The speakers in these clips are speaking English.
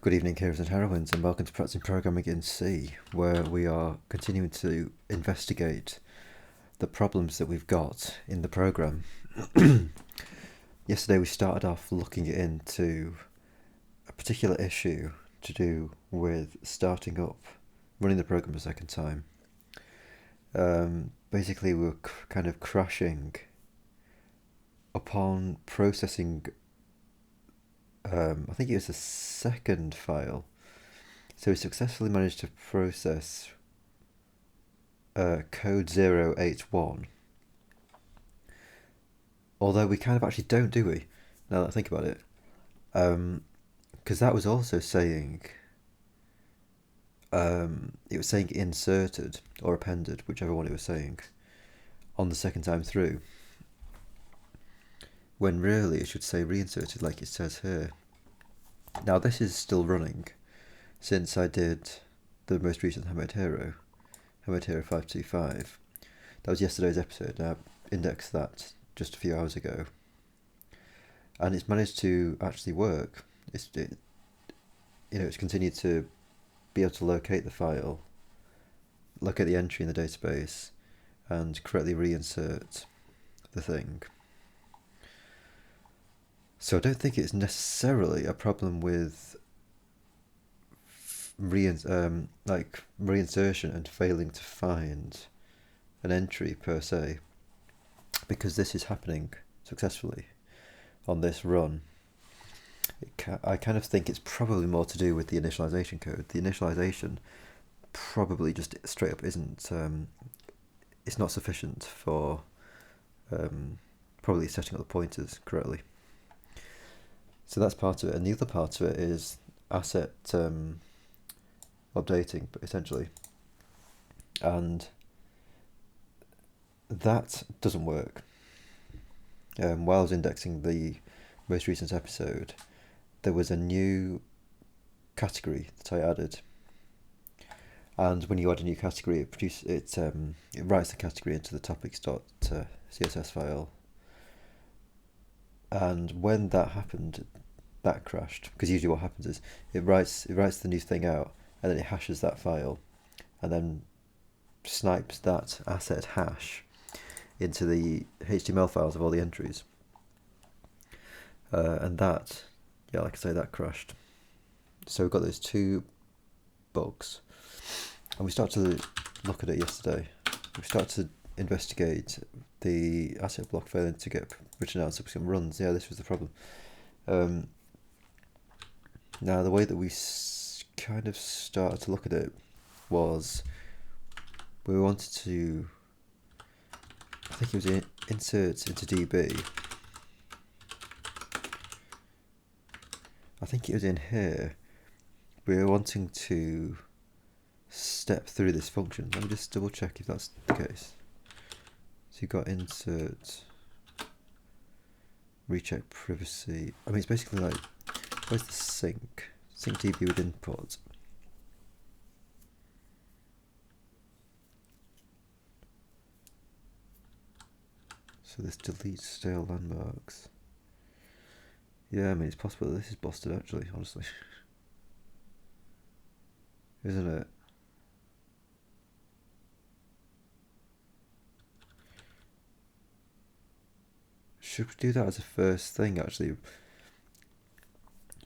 Good evening, heroes and heroines, and welcome to Practising Programming in C, where we are continuing to investigate the problems that we've got in the program. Yesterday we started off looking into a particular issue to do with starting up, running the program a second time. Basically we were kind of crashing upon processing I think it was the second file. So we successfully managed to process code 081. Although we kind of actually don't, do we? Now that I think about it. Because that was also saying, it was saying inserted or appended, whichever one it was saying, on the second time through. When really it should say reinserted like it says here. Now this is still running since I did the most recent Hammered Hero 525. That was yesterday's episode. I indexed that just a few hours ago. And it's managed to actually work. It's continued to be able to locate the file, locate the entry in the database, and correctly reinsert the thing. So I don't think it's necessarily a problem with reinsertion and failing to find an entry per se, because this is happening successfully on this run. I kind of think it's probably more to do with the initialization code. The initialization probably just straight up isn't, it's not sufficient for probably setting up the pointers correctly. So that's part of it, and the other part of it is asset updating, essentially. And that doesn't work. While I was indexing the most recent episode, there was a new category that I added. And when you add a new category, it writes the category into the topics.css file. And when that happened, that crashed, because usually what happens is it writes the new thing out, and then it hashes that file, and then snipes that asset hash into the HTML files of all the entries. And that, like I say, that crashed. So we've got those two bugs, and we started to look at it yesterday. We started to investigate the asset block failing to get written out in subsequent runs. Yeah, this was the problem. Now, the way that we kind of started to look at it was we wanted to, I think it was insert into DB. I think it was in here. We were wanting to step through this function. Let me just double check if that's the case. So you've got insert, recheck privacy. I mean, it's basically like, where's the sync DB with input? So this deletes stale landmarks. Yeah, I mean, it's possible that this is busted actually, honestly. Isn't it? Should we do that as a first thing actually?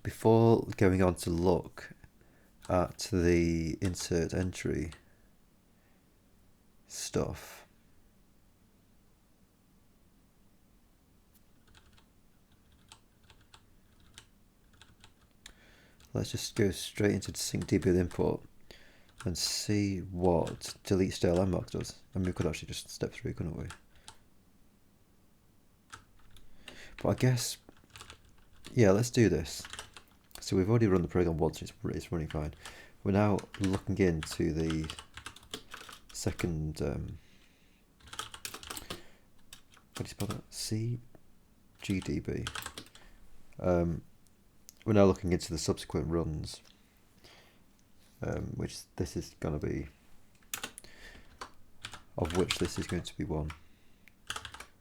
Before going on to look at the insert entry stuff, let's just go straight into sync DB with import and see what delete stale landmarks does. I mean, we could actually just step through, couldn't we? But I guess, yeah, let's do this. So we've already run the program once, it's running fine. We're now looking into the second, what do you spell that? CGDB. We're now looking into the subsequent runs, which this is going to be, of which this is going to be one.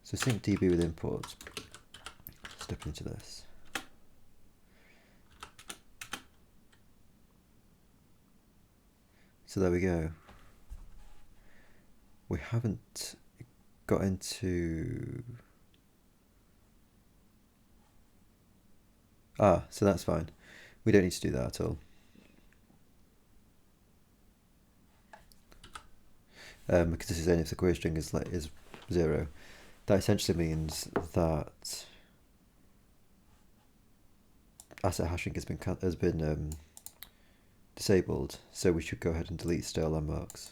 So sync DB with import, step into this. So there we go. We haven't got into... so that's fine. We don't need to do that at all. Because this is only if the query string is 0. That essentially means that asset hashing has been disabled, so we should go ahead and delete stale landmarks.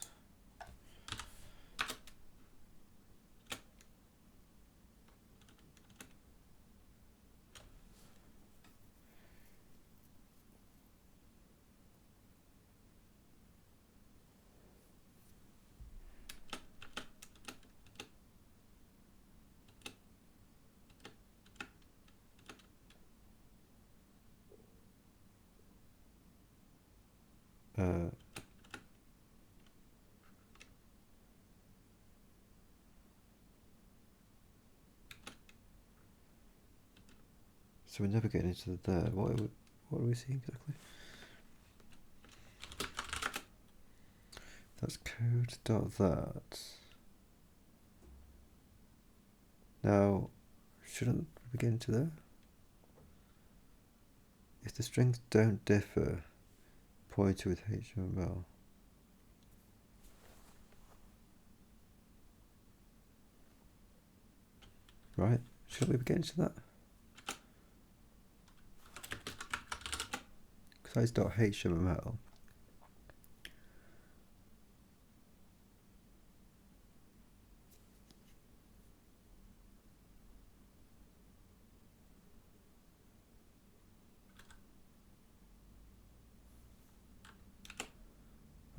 So we're never getting into there. What are we seeing exactly? That's code.that. Now, shouldn't we get into there? If the strings don't differ, pointer with HTML. Right, shouldn't we be getting to that? Size.html.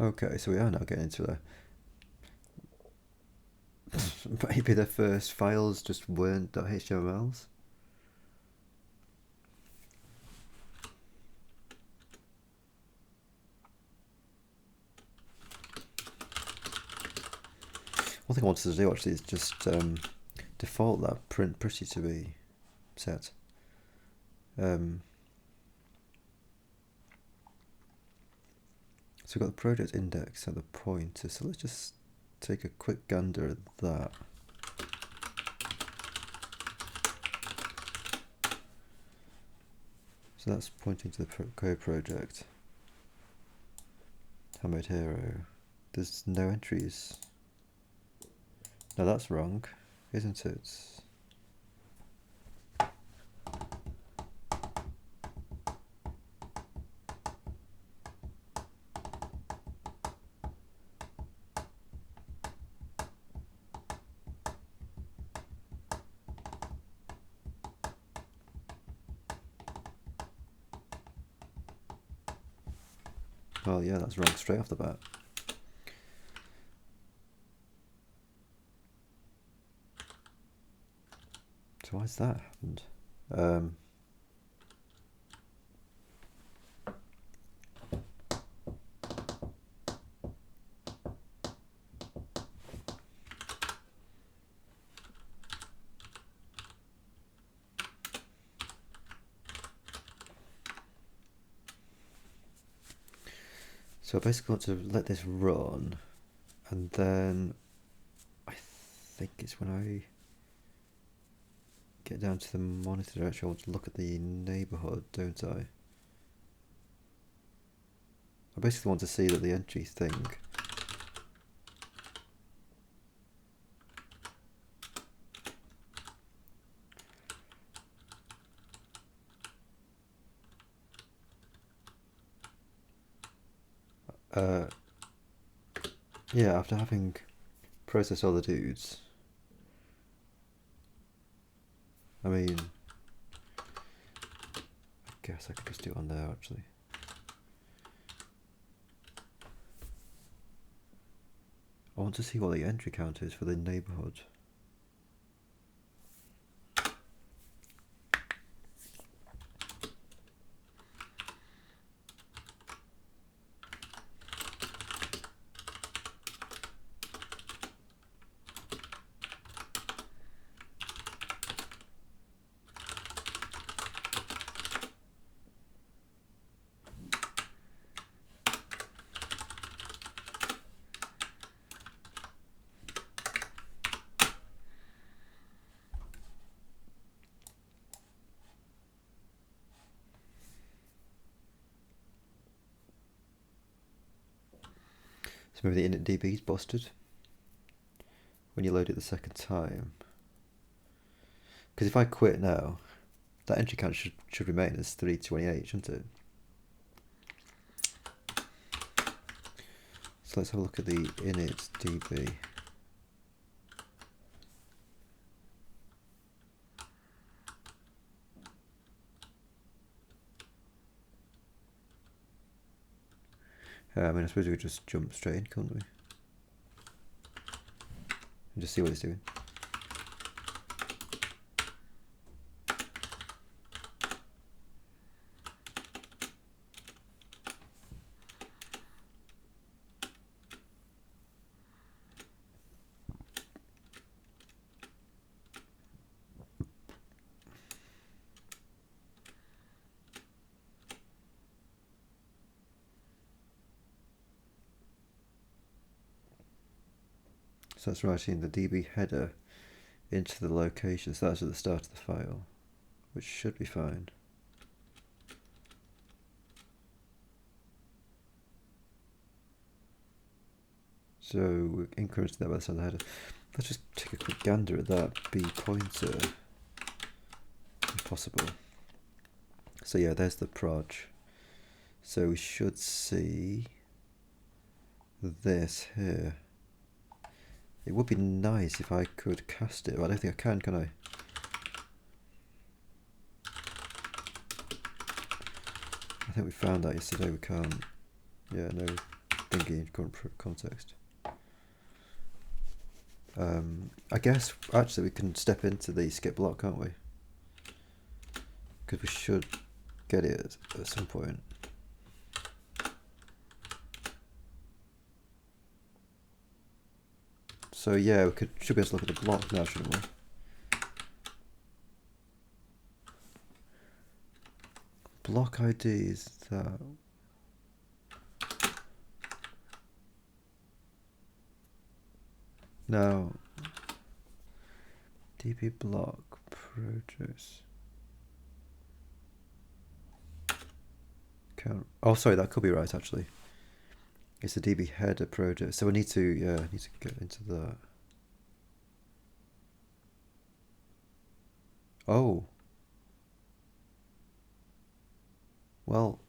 Okay, so we are now getting into there. Maybe the first files just weren't .htmls. One thing I wanted to do actually is just default that print pretty to be set. So we've got the project index and the pointer, so let's just take a quick gander at that. So that's pointing to the code project. Hammered Hero. There's no entries. No, that's wrong, isn't it? Well, yeah, that's wrong straight off the bat. So why's that happened? So I basically want to let this run, and then I think it's when I get down to the monitor directory, I want to look at the neighborhood, don't I? I basically want to see that the entry thing yeah, after having processed all the dudes, I mean, I guess I could just do it on there actually. I want to see what the entry count is for the neighborhood. maybe the init DB is busted when you load it the second time. Because if I quit now, that entry count should remain as 328, shouldn't it? So let's have a look at the init DB. I mean, I suppose we could just jump straight in, couldn't we? And just see what it's doing. So that's writing the DB header into the location, so that's at the start of the file, which should be fine. So we're incrementing that by the side of the header. Let's just take a quick gander at that B pointer, if possible. So yeah, there's the proj. So we should see this here. It would be nice if I could cast it, but I don't think I can I? I think we found that yesterday, we can't. Yeah, no thinking in current context. I guess, actually, we can step into the skip block, can't we? Because we should get it at some point. So yeah, we should be able to look at the block now, shouldn't we? Block ID is that. Now, DB block produce. Count. Oh, sorry, that could be right actually. It's the DB header project, so we need to get into that. Oh. Well,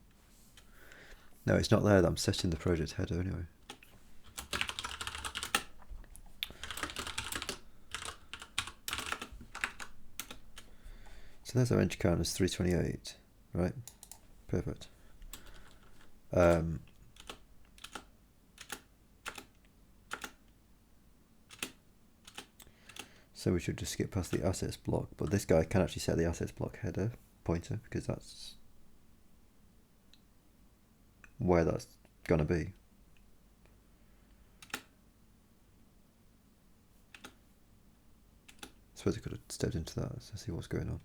no, it's not there. I'm setting the project header anyway. So there's our entry count as 328, right? Perfect. So we should just skip past the assets block, but this guy can actually set the assets block header pointer because that's where that's gonna be. I suppose I could have stepped into that to see what's going on.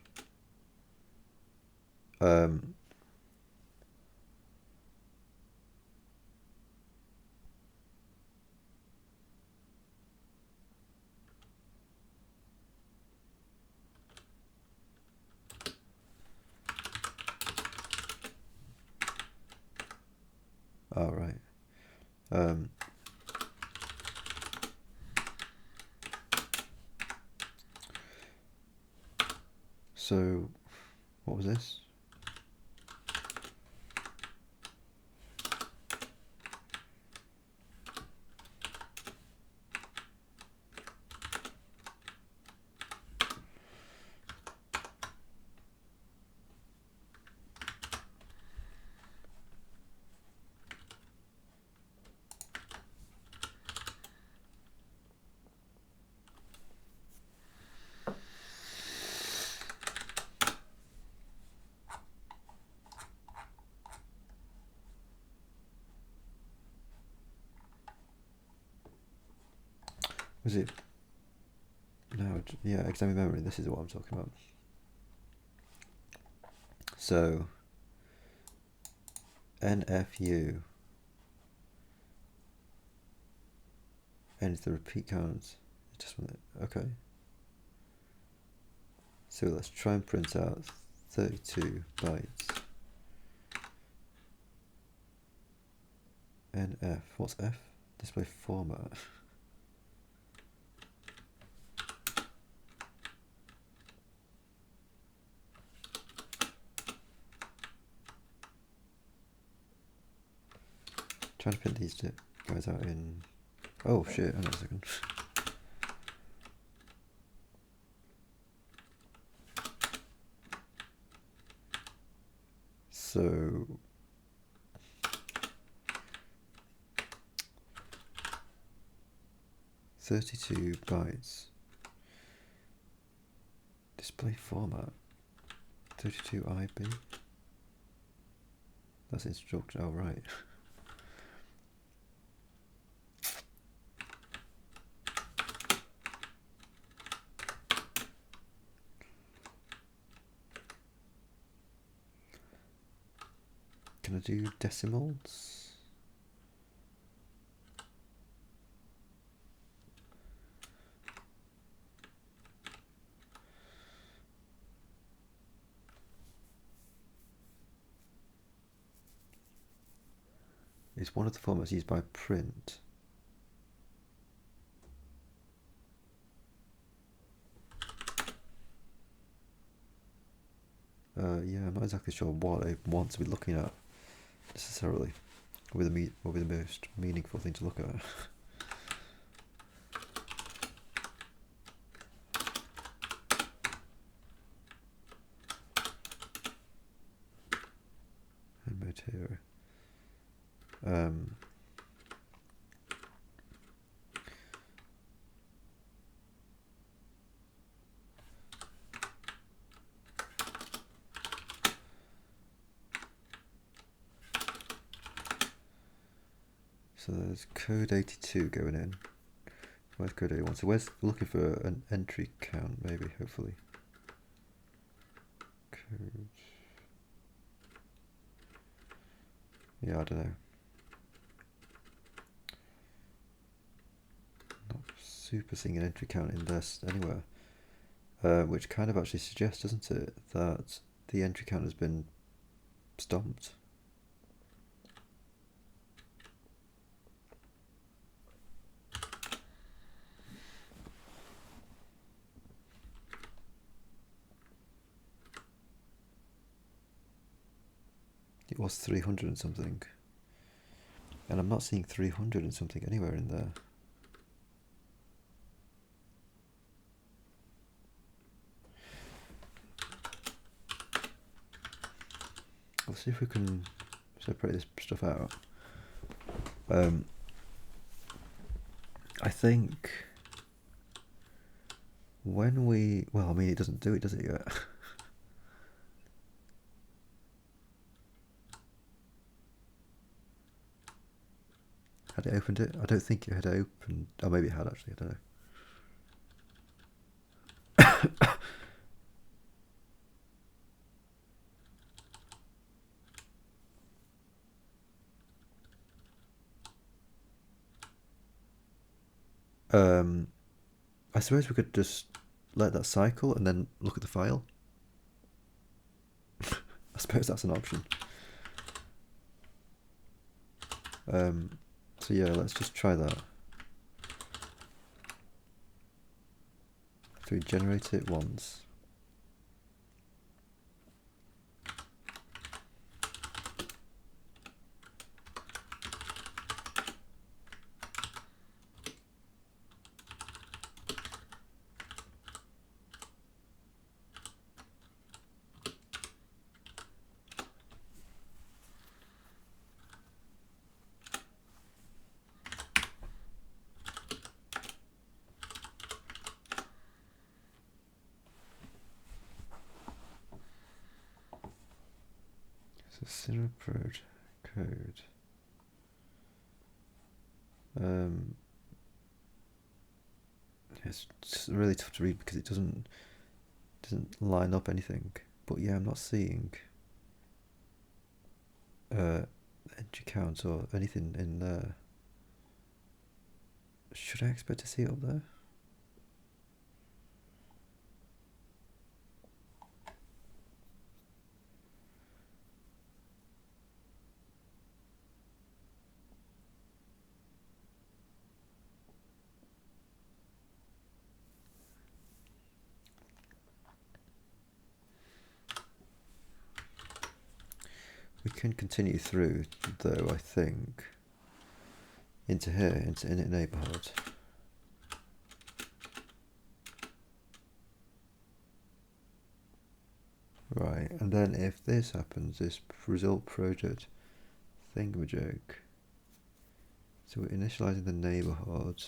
All right. So, what was this? Was it? No, yeah, examine memory. This is what I'm talking about. So, NFU. N is the repeat count. Just okay. So let's try and print out 32 bytes. NF. What's F? Display format. Trying to print these guys out in. Oh shit! Hang on a second. So 32 bytes. Display format 32 IB. That's instruction. Oh right. Can I do decimals? It's one of the formats used by print. Yeah, I'm not exactly sure what I want to be looking at necessarily. What would be the most meaningful thing to look at? And material. So there's code 82 going in. Where's code 81? So we're looking for an entry count, maybe, hopefully. Code. Yeah, I don't know. Not super seeing an entry count in this anywhere. Which kind of actually suggests, doesn't it, that the entry count has been stomped. It was 300 and something. And I'm not seeing 300 and something anywhere in there. Let's see if we can separate this stuff out. I think when we... Well, I mean, it doesn't do it, does it yet? Had it opened it? I don't think it had opened. Oh, maybe it had actually. I don't know. I suppose we could just let that cycle and then look at the file. I suppose that's an option. So yeah, let's just try that. So we generate it once. So Cinera code. It's really tough to read because it doesn't line up anything. But yeah, I'm not seeing entry counts or anything in there. Should I expect to see it up there? We can continue through, though, I think, into here, into init neighborhood. Right, and then if this happens, this result project thingamajig. So we're initializing the neighborhood.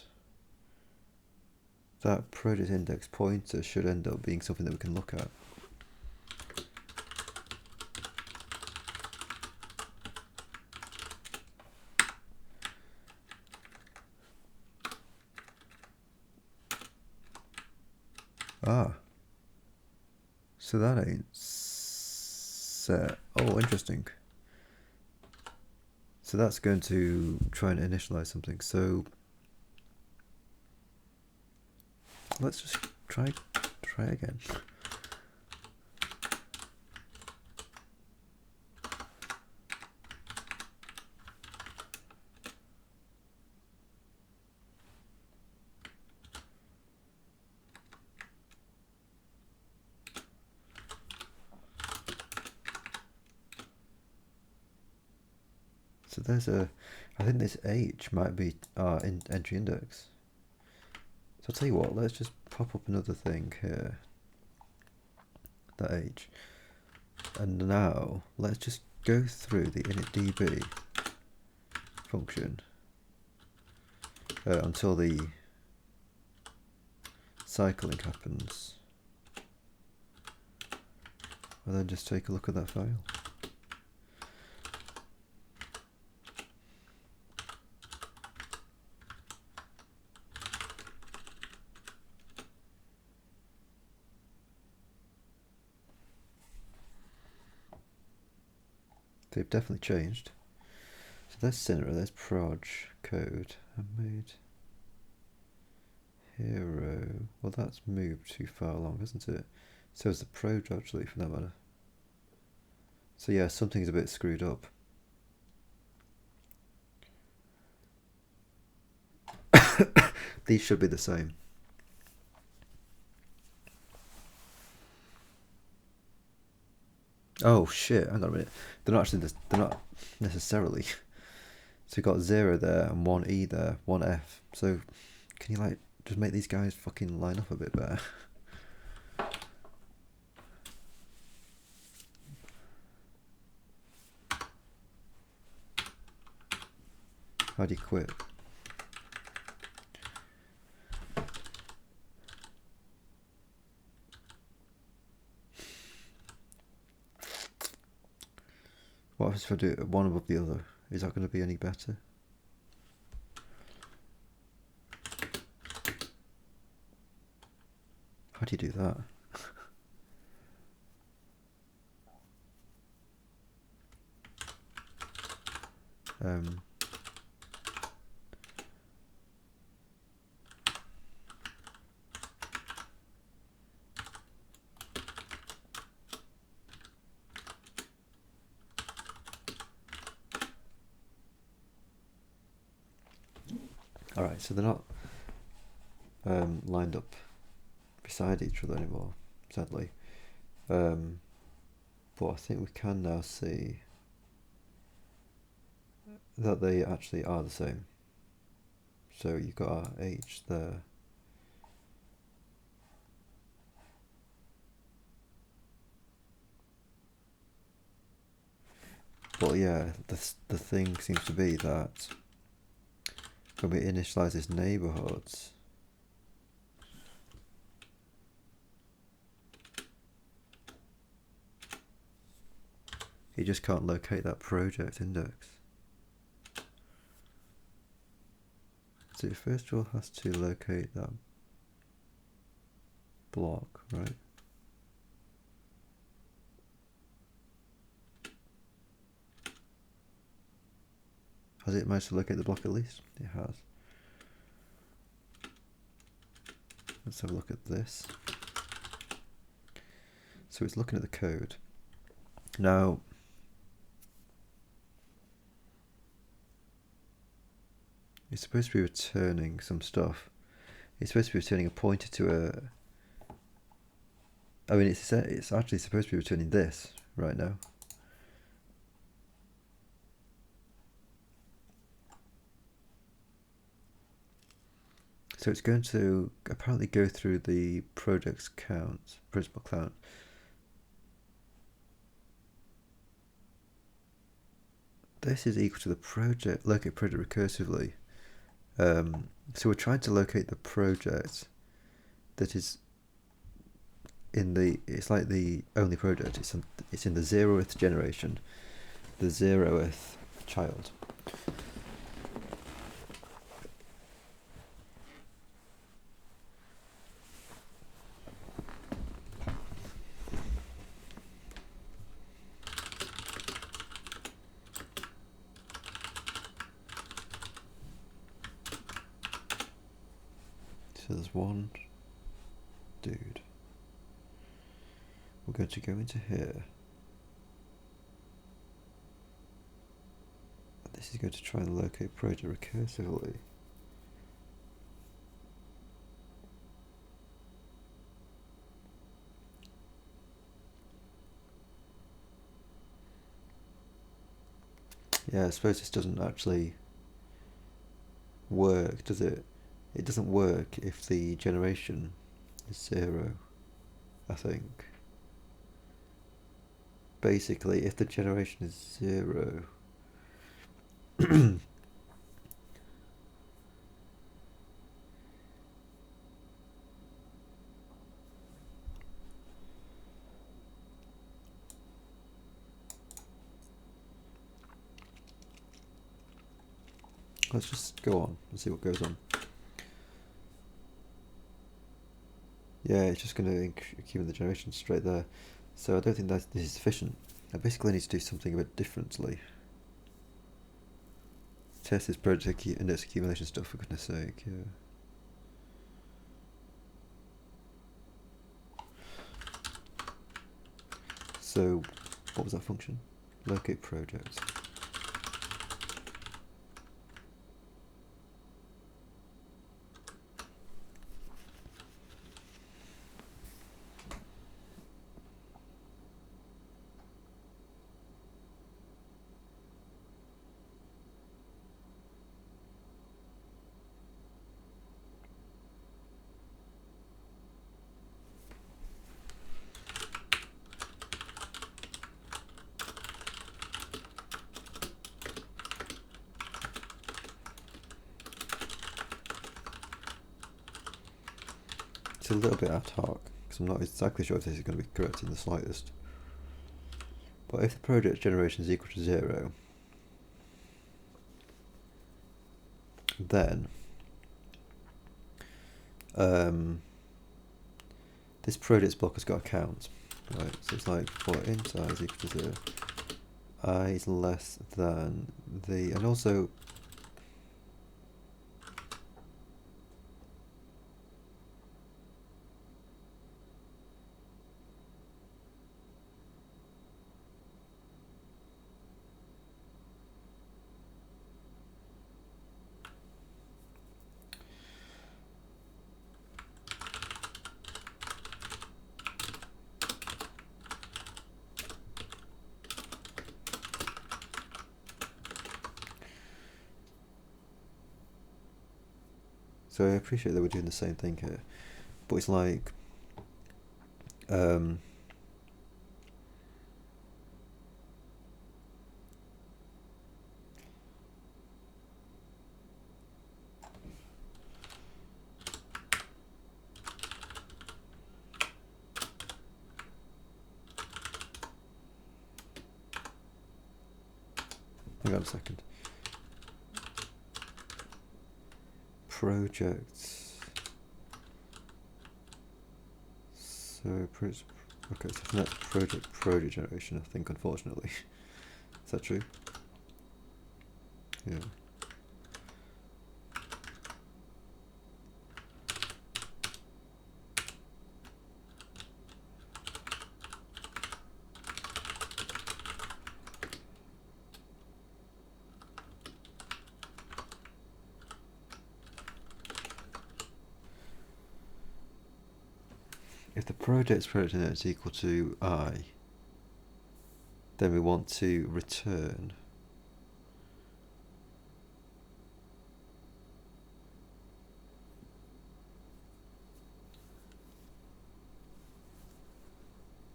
That project index pointer should end up being something that we can look at. Ah. So that ain't set. Oh, interesting. So that's going to try and initialize something. So let's just try again. So there's I think this H might be our entry index. So I'll tell you what, let's just pop up another thing here. That H. And now let's just go through the initdb function until the cycling happens. And then just take a look at that file. They've definitely changed. So there's Cinera, there's proj code. I made hero. Well, that's moved too far along, hasn't it? So is the proj actually, for that matter. So yeah, something's a bit screwed up. These should be the same. Oh shit, hang on a minute. They're not actually, they're not necessarily. So you've got 0 there and 1 E there, 1 F. So can you like just make these guys fucking line up a bit better? How do you quit? What happens if I do one above the other? Is that going to be any better? How do you do that? Alright, so they're not lined up beside each other anymore, sadly. But I think we can now see that they actually are the same. So you've got our H there. But yeah, the thing seems to be that when we initialize this neighborhoods, he just can't locate that project index. So it first of all has to locate that block, right? Has it managed to locate the block at least? It has. Let's have a look at this. So it's looking at the code. Now, it's supposed to be returning some stuff. It's supposed to be returning a pointer to a... I mean, it's actually supposed to be returning this right now. So it's going to apparently go through the project's principal count. This is equal to the locate project recursively. So we're trying to locate the project that is it's like the only project. It's in the 0th generation, the 0th child. So there's one dude. We're going to go into here. This is going to try and locate project recursively. Yeah, I suppose this doesn't actually work, does it? It doesn't work if the generation is 0, I think. Basically, if the generation is 0, let's just go on and see what goes on. Yeah, it's just going to accumulate the generation straight there. So I don't think this is sufficient. I basically need to do something a bit differently. Test this project index accumulation stuff, for goodness sake, yeah. So, what was that function? Locate project. It's a little bit ad hoc, because I'm not exactly sure if this is going to be correct in the slightest. But if the project generation is equal to 0, then this project's block has got a count, right? So it's like for int I is equal to 0, I is less than and also so I appreciate that we're doing the same thing here, but it's like hang on a second. Projects. So okay, so that's project generation, I think, unfortunately. Is that true? Yeah. If the project's project index is equal to I, then we want to return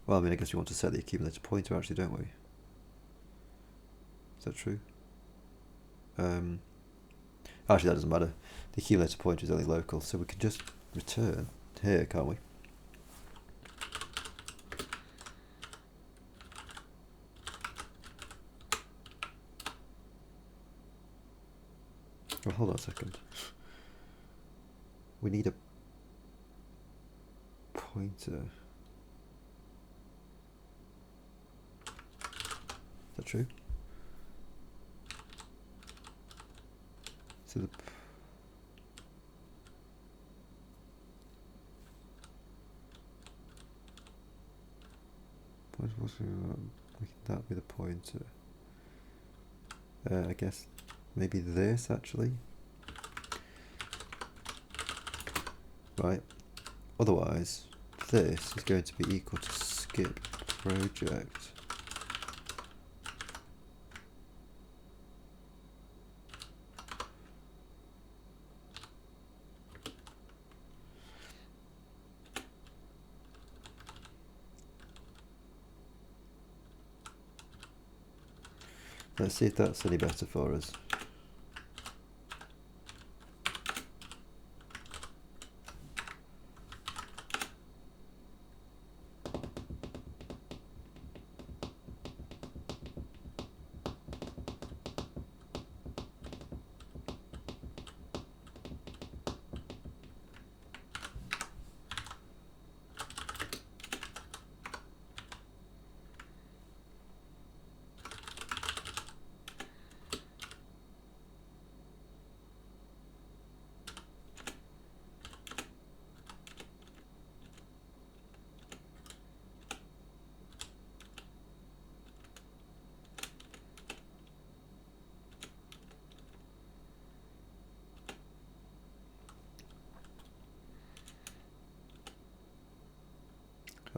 Well, I mean, I guess we want to set the accumulator pointer actually, don't we? Is that true? Actually, that doesn't matter. The accumulator pointer is only local, so we can just return here, can't we? Oh, hold on a second. We need a pointer. Is that true? So the what's making that be the pointer? I guess maybe this actually. Right. Otherwise, this is going to be equal to skip project. Let's see if that's any better for us.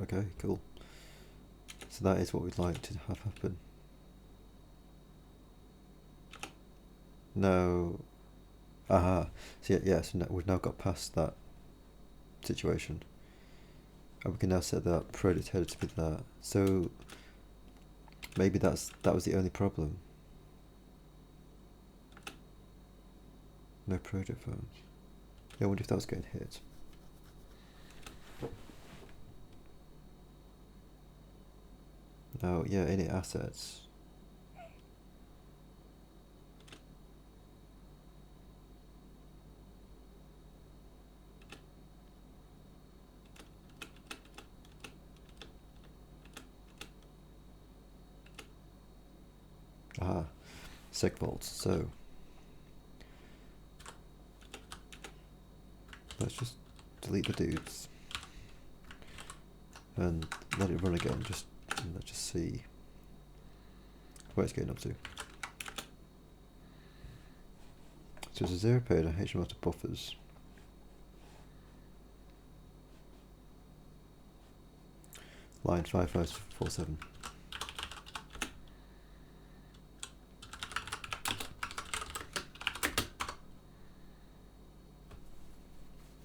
Okay, cool. So that is what we'd like to have happen. No. Aha. So yeah, so we've now got past that situation. And we can now set that project header to be that. So maybe that was the only problem. No project found. Yeah, I wonder if that was getting hit. Oh yeah, init assets. Ah, segvaults. So let's just delete the dudes and let it run again. Let's just see where it's getting up to. So it's a 0 paid and HTML to buffers. Line 5547.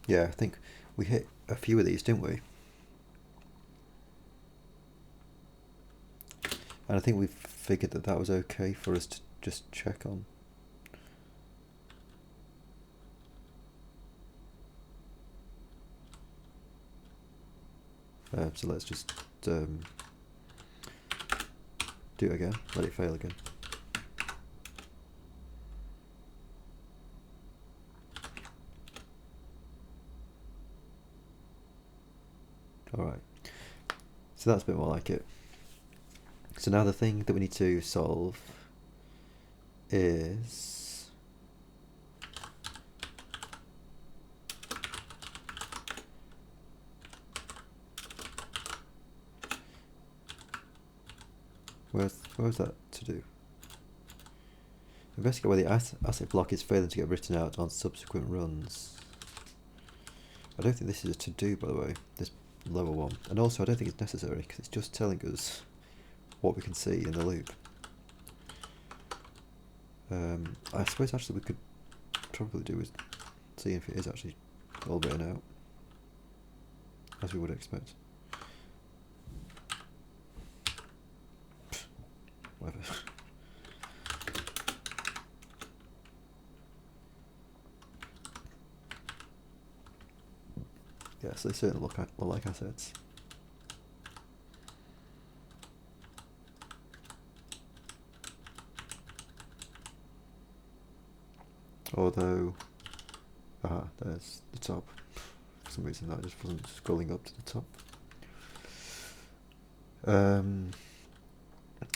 Yeah, I think we hit a few of these, didn't we? And I think we figured that was okay for us to just check on. So let's just do it again, let it fail again. Alright, so that's a bit more like it. So now the thing that we need to solve is where's that to do? Investigate where the asset block is failing to get written out on subsequent runs. I don't think this is a to do, by the way, this lower one. And also I don't think it's necessary because it's just telling us what we can see in the loop. I suppose actually we could probably do is see if it is actually all written out, as we would expect. Yeah, so they certainly look like assets. Although, there's the top. For some reason that just wasn't scrolling up to the top.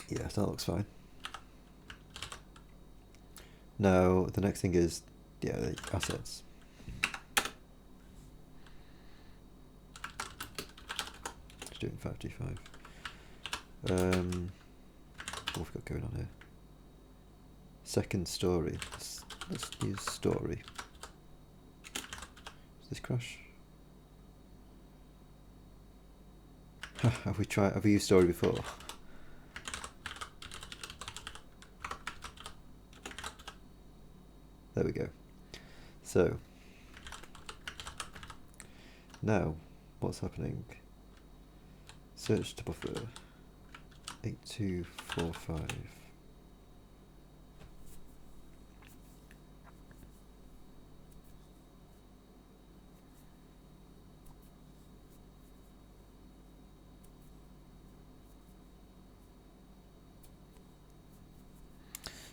Yeah, so that looks fine. Now, the next thing is, the assets. Let's do it in 5G5. What have we got going on here? Second story. Let's use story. Does this crash? Have we used story before? There we go. So now what's happening? Search to buffer 8245.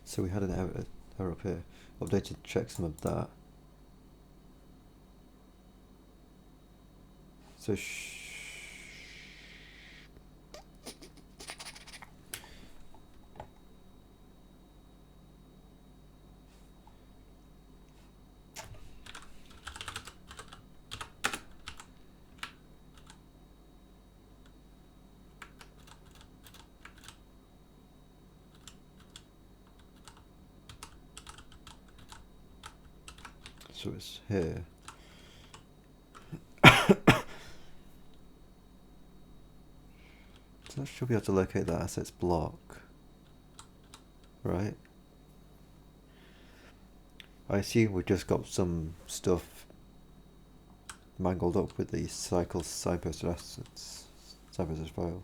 So we had an error up here. Updated checksum of that. So it's here. So I should be able to locate that assets block, right? I assume we've just got some stuff mangled up with the cycle signposted assets signposted file.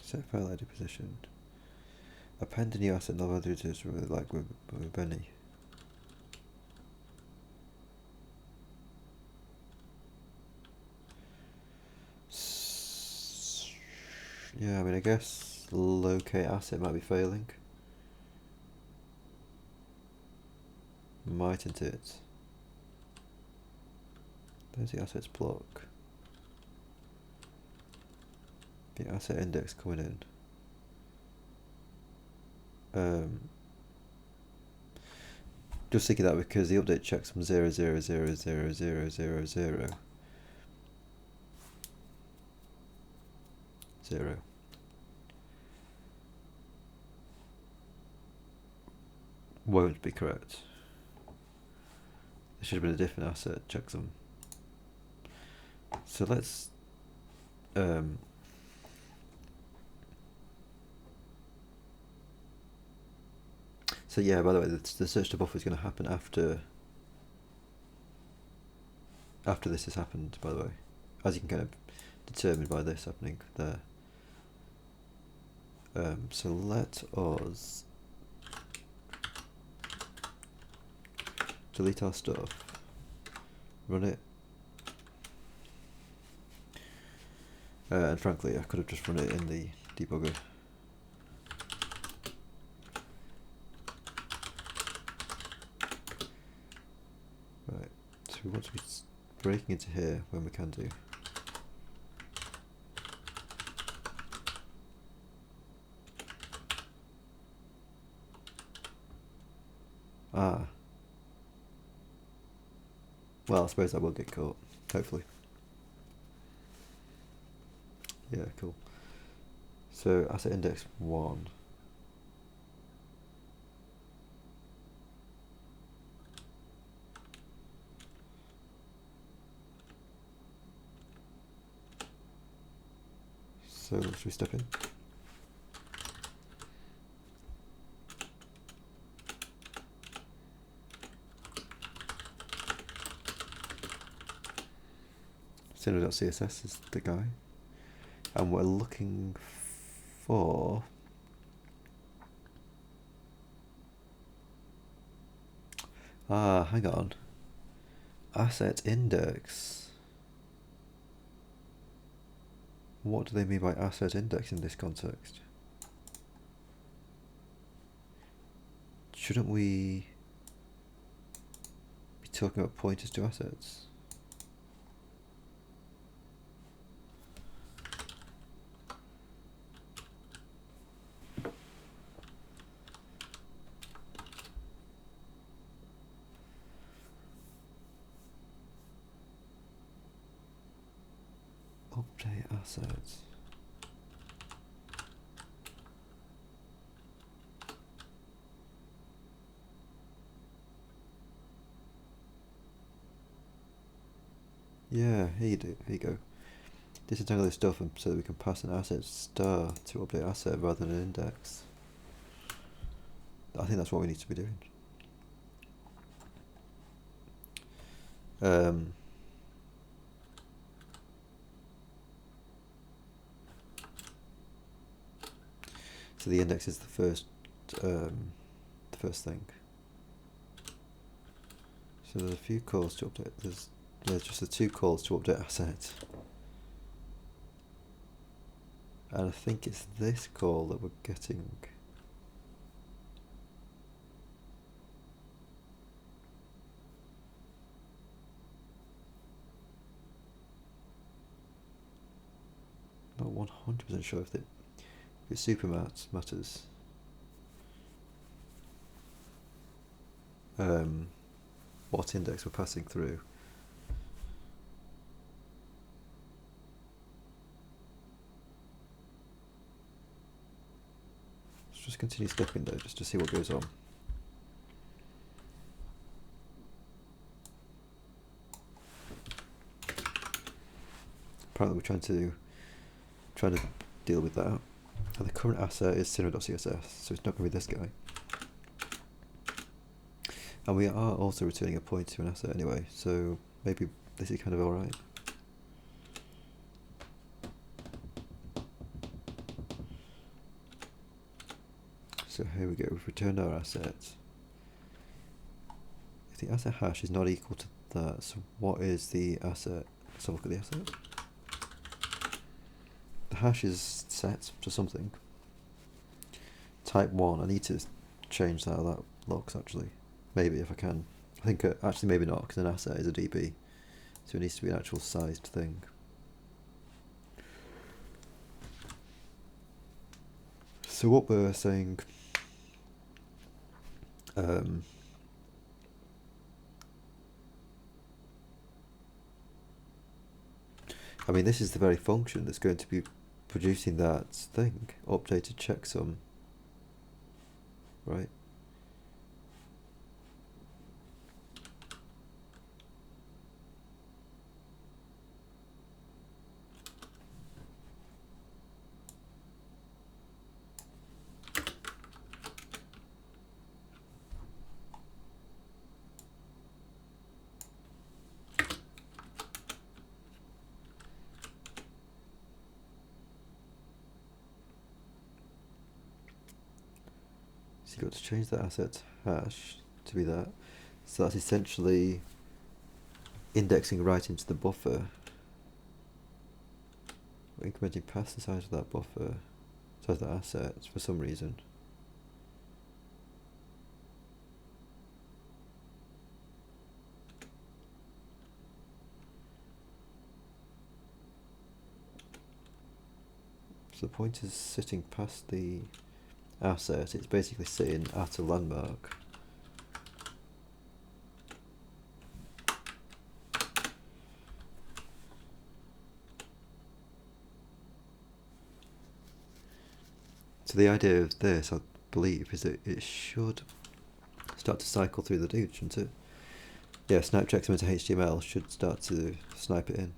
Set file ID positioned. Append a new asset, not whether it is really like with Benny. Yeah, I mean, I guess locate asset might be failing. Mightn't it? There's the assets block. The asset index coming in. Just thinking that because the update checks from 000000000 0 won't be correct. There should have been a different asset checksum. So let's so yeah, by the way, the search to buffer is going to happen after this has happened, by the way, as you can kind of determine by this happening there. So let us delete our stuff, run it, and frankly I could have just run it in the debugger. Right, so we want to be breaking into here when we can do. Well, I suppose I will get caught, hopefully. Yeah, cool. So asset index 1. So should we step in? Cinera.css is the guy. And we're looking for... hang on. Asset index. What do they mean by asset index in this context? Shouldn't we be talking about pointers to assets? Update assets. Yeah, here you go. Disentangle this stuff so that we can pass an asset star to update asset rather than an index. I think that's what we need to be doing. So the index is the first thing. So there's a few calls to update. There's just the two calls to update asset. And I think it's this call that we're getting. Not 100% sure if it's supermat matters. What index we're passing through. Let's just continue stepping though, just to see what goes on. Apparently we're trying to deal with that. And the current asset is Cinera.css, so it's not going to be this guy. And we are also returning a pointer to an asset anyway, so maybe this is kind of alright. So here we go, we've returned our asset. If the asset hash is not equal to that, so what is the asset? Let's have a look at the asset. The hash is set to something. Type 1, I need to change that, that looks actually. Maybe if I can. I think actually maybe not, because an asset is a DB, so it needs to be an actual sized thing. So what we're saying, I mean, this is the very function that's going to be producing that thing, updated checksum, right? So you've got to change that asset hash to be that. So that's essentially indexing right into the buffer. We're incrementing past the size of that buffer, size of that asset for some reason. So the pointer's sitting past the asset, it's basically sitting at a landmark. So the idea of this, I believe, is that it should start to cycle through the dude, shouldn't it? Yeah, snipe checksum into HTML should start to snipe it in.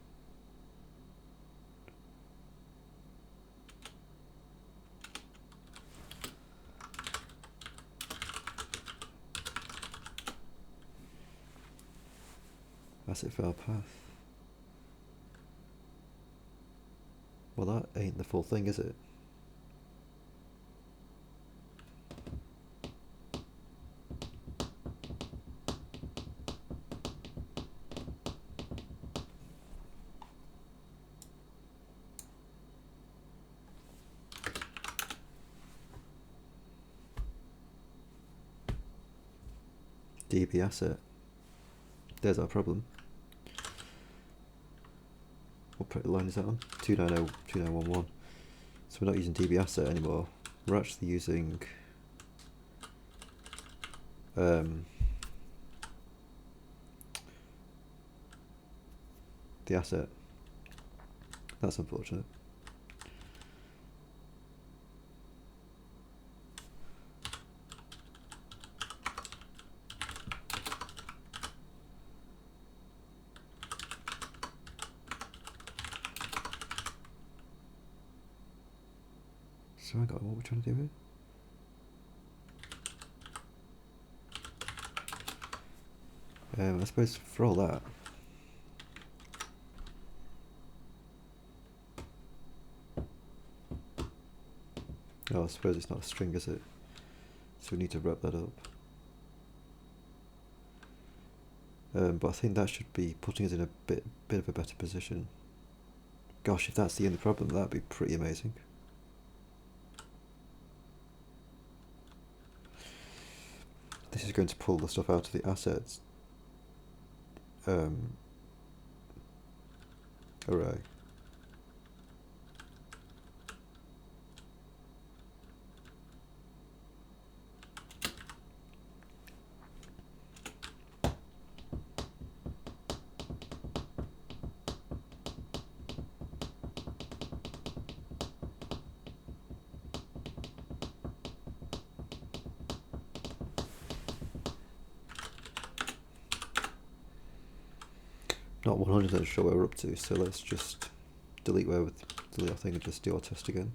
Asset file path. Well, that ain't the full thing, is it? DB asset. There's our problem. What line is that on? 290, 2911. So we're not using DB asset anymore. We're actually using the asset. That's unfortunate. So I got what we're trying to do here. I suppose for all that, oh, I suppose it's not a string, is it? So we need to wrap that up. But I think that should be putting us in a bit of a better position. Gosh, if that's the only problem, that'd be pretty amazing. This is going to pull the stuff out of the assets array. Not 100% sure where we're up to, so let's just delete our thing and just do our test again.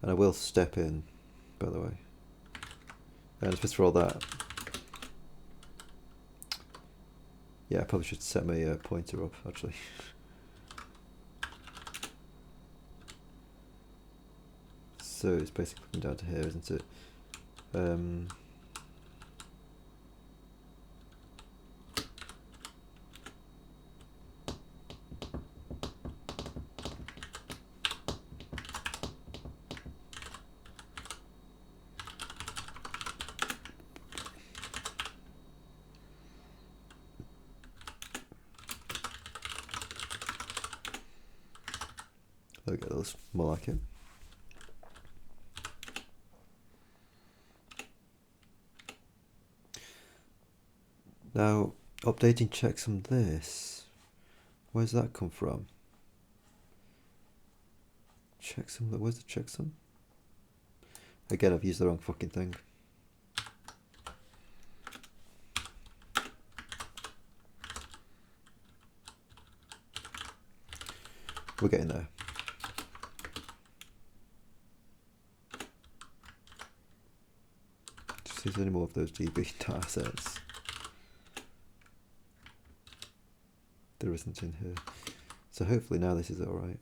And I will step in, by the way. And just for all that, yeah, I probably should set my pointer up, actually. So it's basically coming down to here, isn't it? There we go, that looks more like it. Now, updating checksum this. Where's that come from? Checksum, where's the checksum? Again, I've used the wrong fucking thing. We're getting there. Just see if there's any more of those DB assets. There isn't in here. So hopefully now this is alright.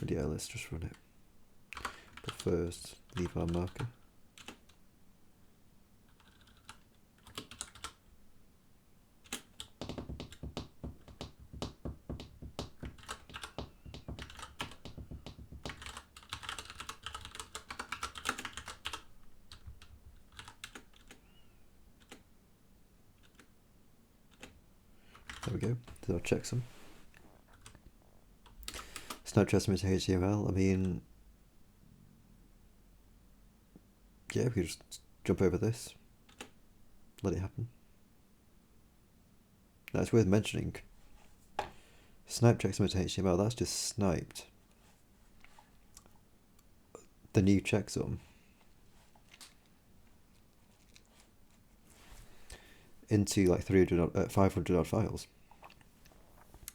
And yeah, let's just run it. But first, leave our marker. There we go. So I'll check some. Snapchat some into HTML. I mean, yeah, we could just jump over this, let it happen. Now it's worth mentioning. Snipe checksum into HTML. That's just sniped the new checksum into like 500 odd files,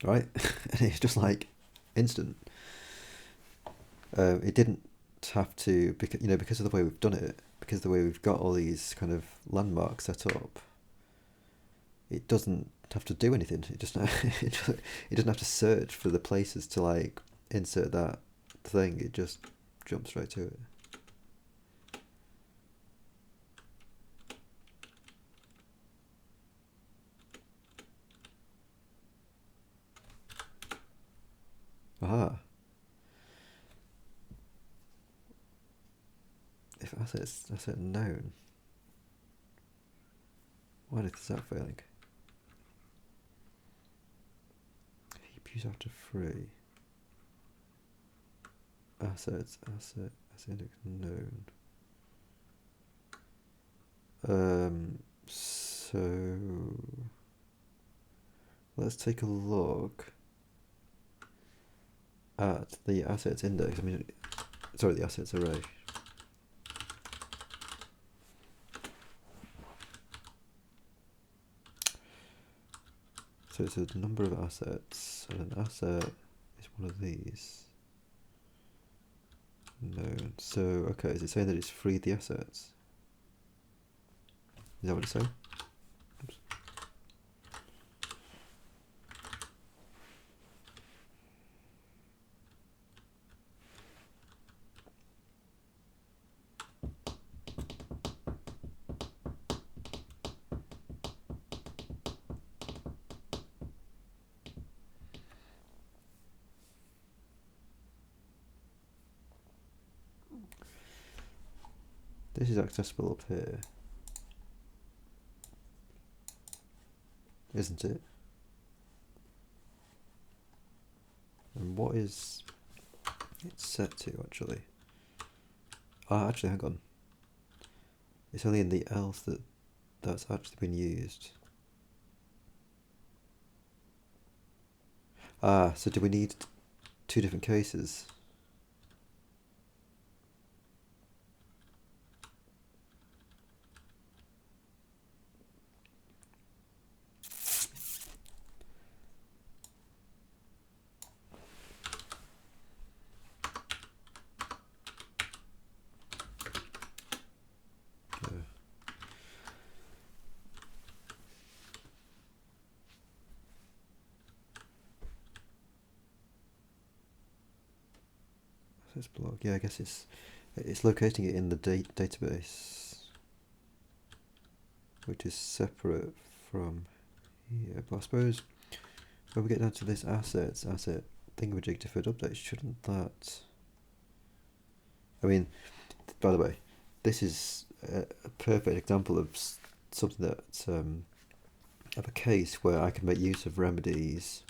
right? And it's just like instant. It didn't have to, because of the way we've done it, because the way we've got all these kind of landmarks set up, it doesn't have to do anything. It just it doesn't have to search for the places to like insert that thing. It just jumps straight to it. Aha. If asset known. Why is that failing? Heap use after free. Asset index known. So let's take a look at the assets index. Sorry, the assets array. So it's a number of assets, and an asset is one of these. Known. So, okay, is it saying that it's freed the assets? Is that what it's saying? Oops. This is accessible up here, isn't it? And what is it set to actually? Ah, actually, hang on. It's only in the else that's actually been used. Ah, so do we need two different cases? Block. Yeah, I guess it's locating it in the database, which is separate from here. But I suppose when we get down to this asset thingamajig deferred update, shouldn't that? I mean, by the way, this is a perfect example of something that of a case where I can make use of Remedy's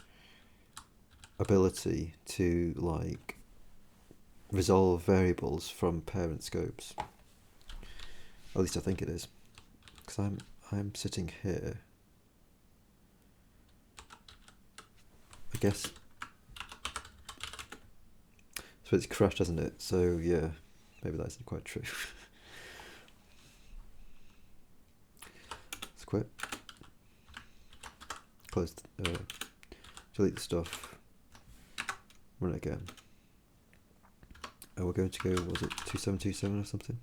ability to like resolve variables from parent scopes. At least I think it is, because I'm sitting here. I guess so. It's crashed, hasn't it? So yeah, maybe that isn't quite true. Let's quit. Close. Delete the stuff. Run it again. And we're going to go, was it 2727 or something?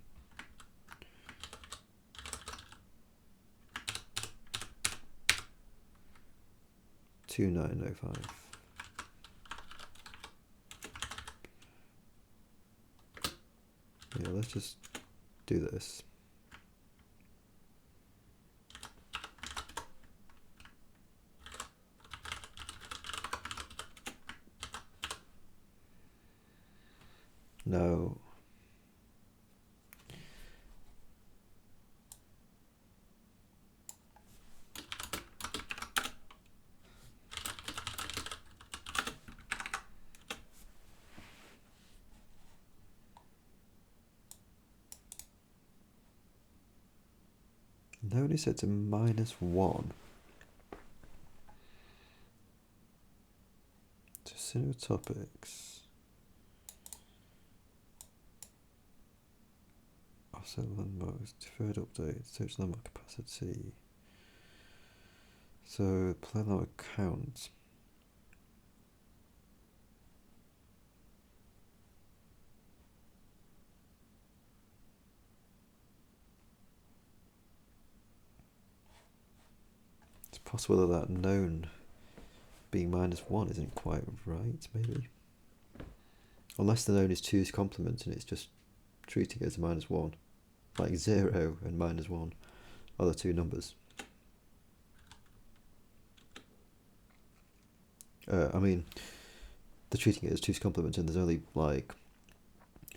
Two 2905. Yeah, let's just do this. No. Nobody set to -1. To Cinera topics. Offset landmarks, deferred updates, search landmark capacity. So play landmark count. possible that known being -1 isn't quite right, maybe. Unless the known is 2's complement and it's just treating it as a -1. Like 0 and -1 are the two numbers. I mean, they're treating it as 2's complement and there's only like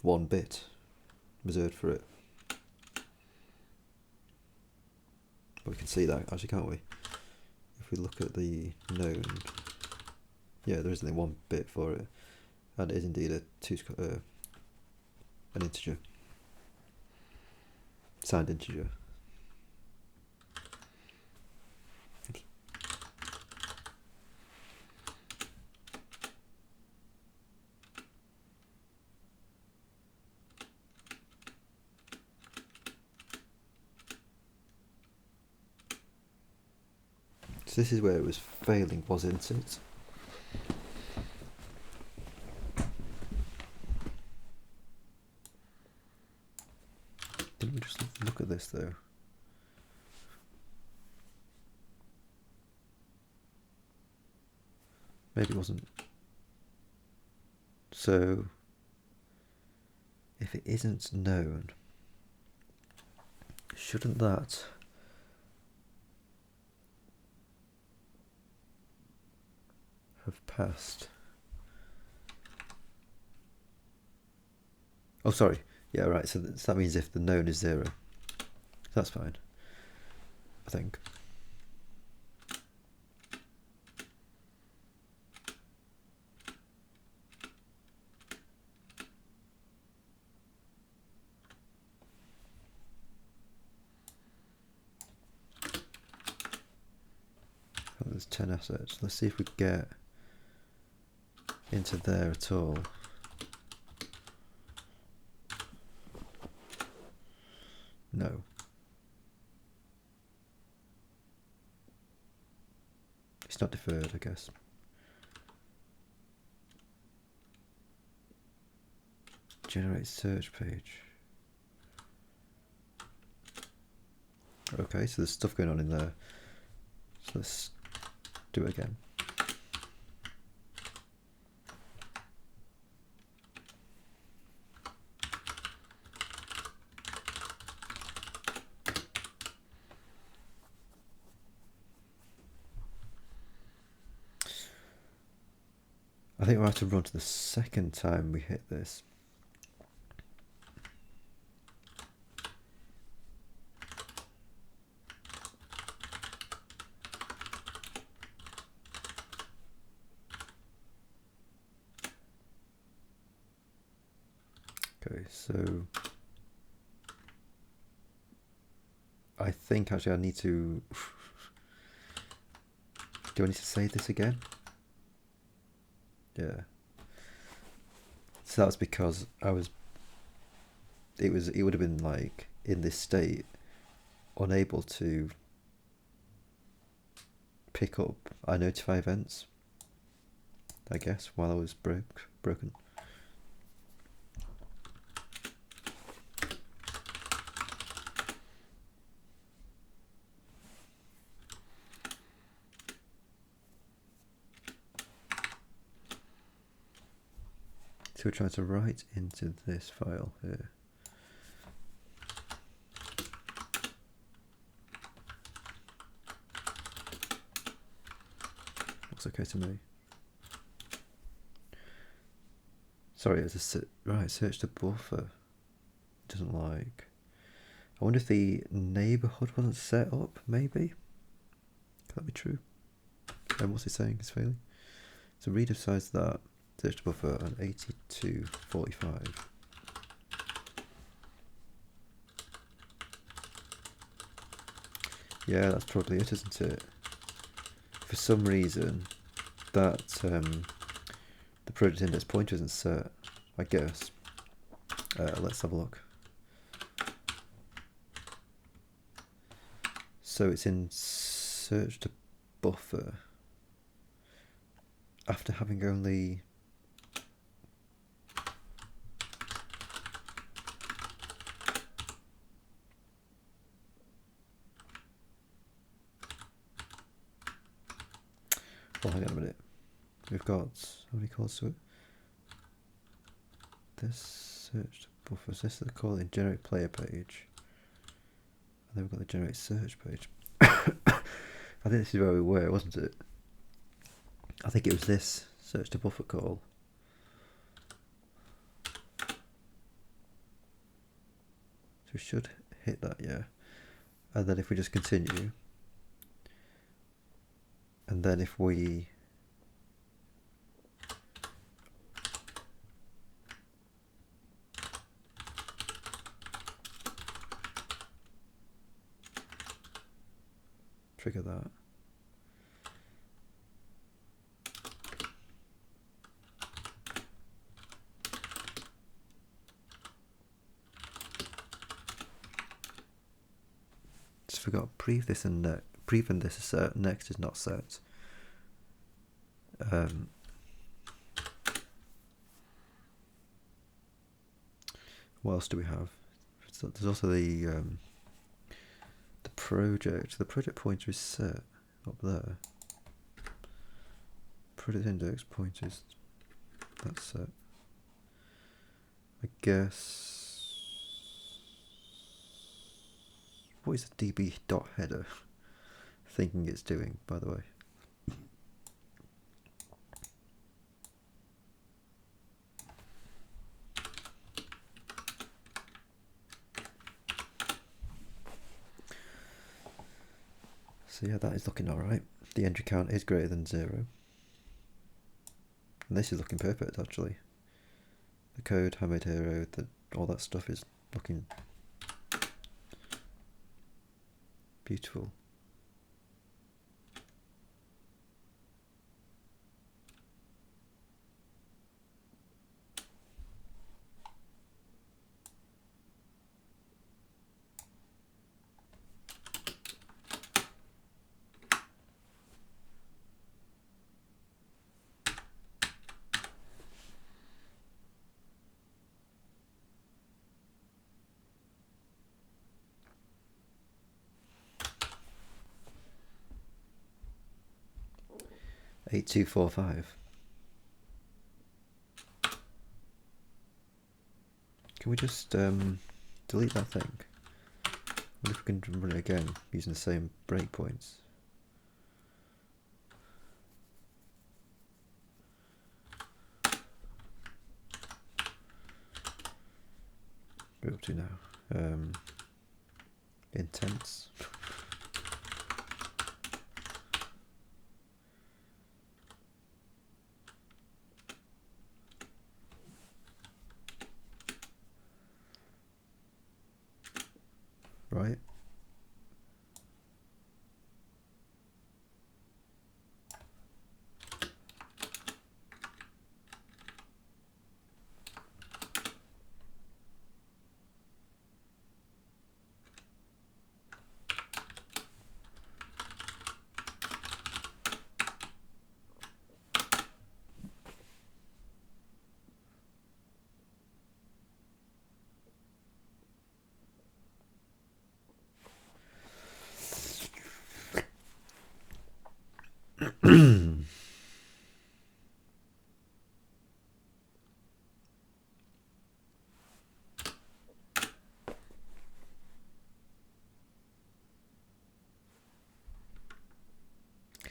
1 bit reserved for it. But we can see that actually, can't we? If we look at the known, yeah, there is only 1 bit for it, and it is indeed an integer, signed integer. Oops. So this is where it was failing, wasn't it? Didn't we just look at this though? Maybe it wasn't. So if it isn't known, shouldn't that have passed? Oh, sorry. Yeah, right. So that means if the known is 0, that's fine, I think. Oh, there's 10 assets. Let's see if we get into there at all. No. It's not deferred, I guess. Generate search page. Okay, so there's stuff going on in there. So let's do it again. I think we'll have to run to the second time we hit this. Okay, so I think actually I need to do I need to save this again? Yeah. So that's because it would have been like in this state, unable to pick up iNotify events, I guess, while I was broken. So we're trying to write into this file here. Looks okay to me. Sorry, it's a right, search the buffer. Doesn't like. I wonder if the neighborhood wasn't set up, maybe? Could that be true? And what's it saying? It's failing. So read of size that. Search the buffer on 8245. Yeah, that's probably it, isn't it? For some reason, that the project index pointer isn't set, I guess. Let's have a look. So it's in search to buffer after having only Oh, hang on a minute. We've got, how many calls to it? This search buffers. This is the call in generate player page. And then we've got the generate search page. I think this is where we were, wasn't it? I think it was this search to buffer call. So we should hit that, yeah. And then if we just continue, and then if we trigger that, just forgot prev this and prev and this is set, next is not set. What else do we have? So there's also the project. The project pointer is set up there. Project index pointers, that's set. I guess. What is the db dot header thinking it's doing, by the way? So yeah, that is looking alright. The entry count is greater than 0. And this is looking perfect, actually. The code, handmade hero, all that stuff is looking beautiful. Eight two four five. Can we just delete that thing? I wonder if we can run it again using the same breakpoints. We're up to now. Intents. Right.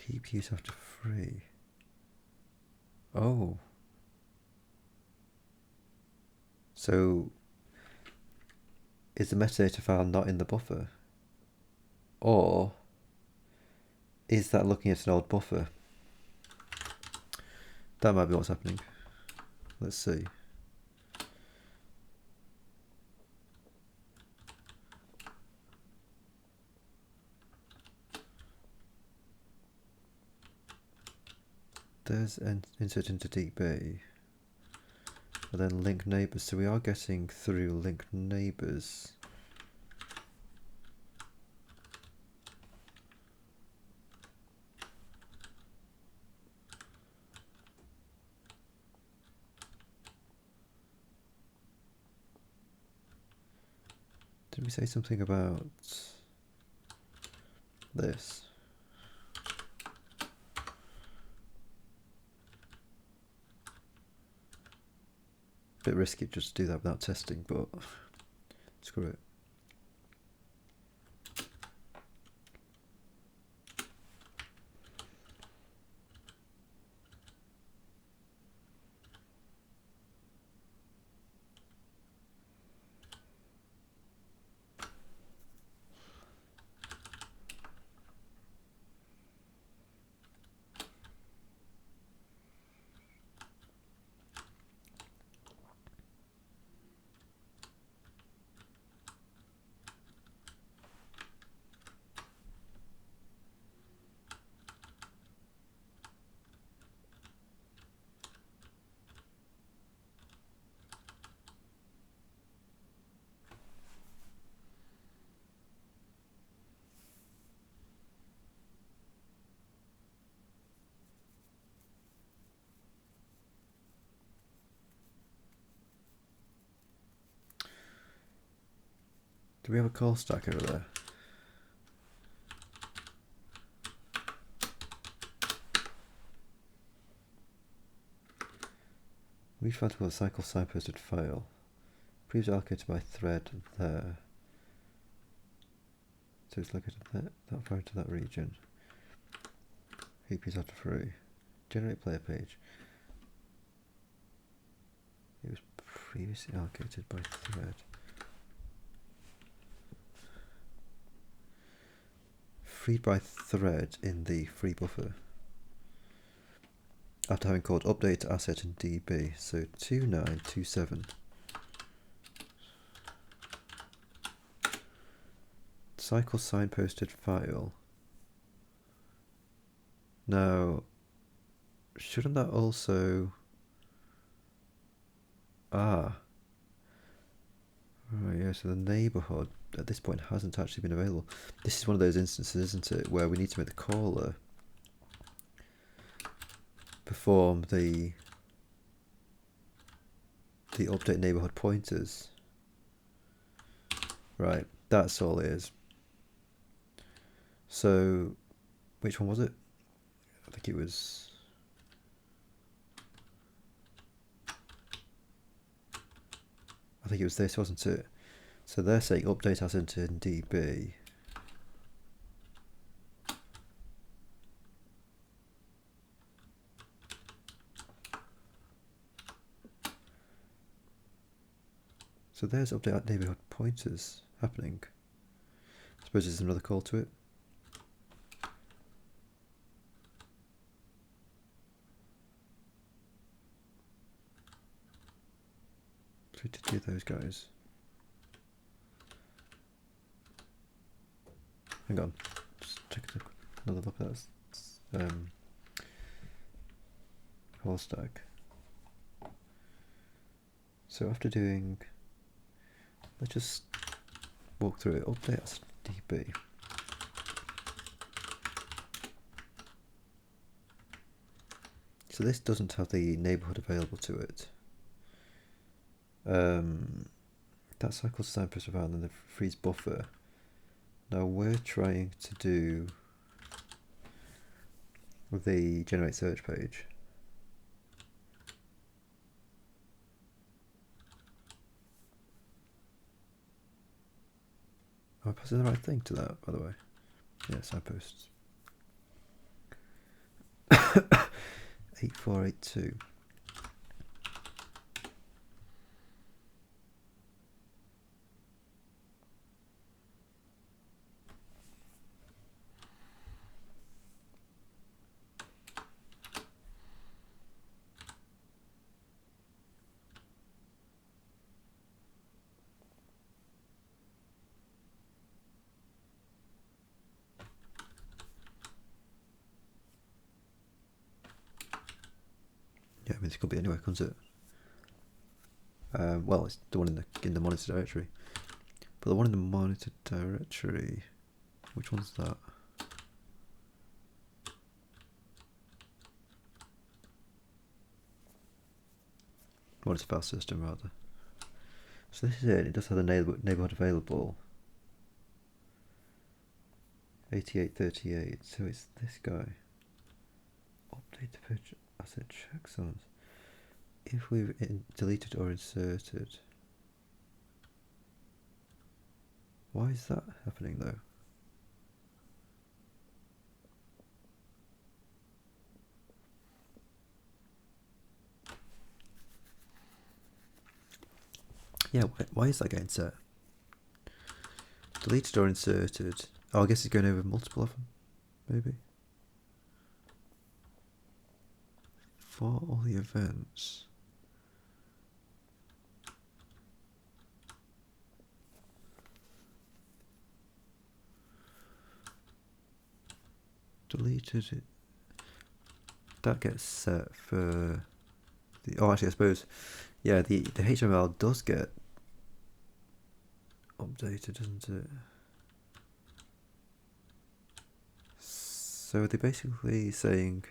Keep use after free. Oh. So is the metadata file not in the buffer? Or is that looking at an old buffer? That might be what's happening. Let's see. There's an insert into DB. And then link neighbors. So we are getting through link neighbors. Did we say something about this? bit risky just to do that without testing, but screw it. Do we have a call stack over there? We found a cycle signposted file. Previously allocated by thread there. So it's located that far into that region. Heap is after free. Generate player page. It was previously allocated by thread. Freed by thread in the free buffer. After having called update asset in DB, so 2927. Cycle signposted file. Now, shouldn't that also... Right, yeah, so the neighbourhood at this point hasn't actually been available. This is one of those instances, isn't it, where we need to make the caller perform the update neighbourhood pointers. Right, that's all it is. So, which one was it? I think it was... I think it was this, wasn't it? So they're saying update asset in DB. So there's update neighbourhood pointers happening. I suppose there's another call to it. So we did do those guys. Hang on, just check another look at that. Call stack. So after doing, let's just walk through it. Update as DB. So this doesn't have the neighbourhood available to it. That cycles signpost around and the freeze buffer. Now we're trying to do the generate search page. Am I passing the right thing to that, by the way? Yeah, signposts. 8482. Yeah, I mean, this could be anywhere, can't it? Well, it's the one in the monitor directory. But the one in the monitor directory, which one's that? Monitor file system, rather. So this is it. It does have the neighbourhood available. 8838. So it's this guy. Update the page asset checksums. if we've deleted or inserted. Why is that happening though? Yeah, why is that getting set? Deleted or inserted. Oh, I guess it's going over multiple of them, maybe. For all the events. Deleted it. That gets set for the. Oh, actually, I suppose. Yeah, the HTML does get updated, doesn't it? So are they basically saying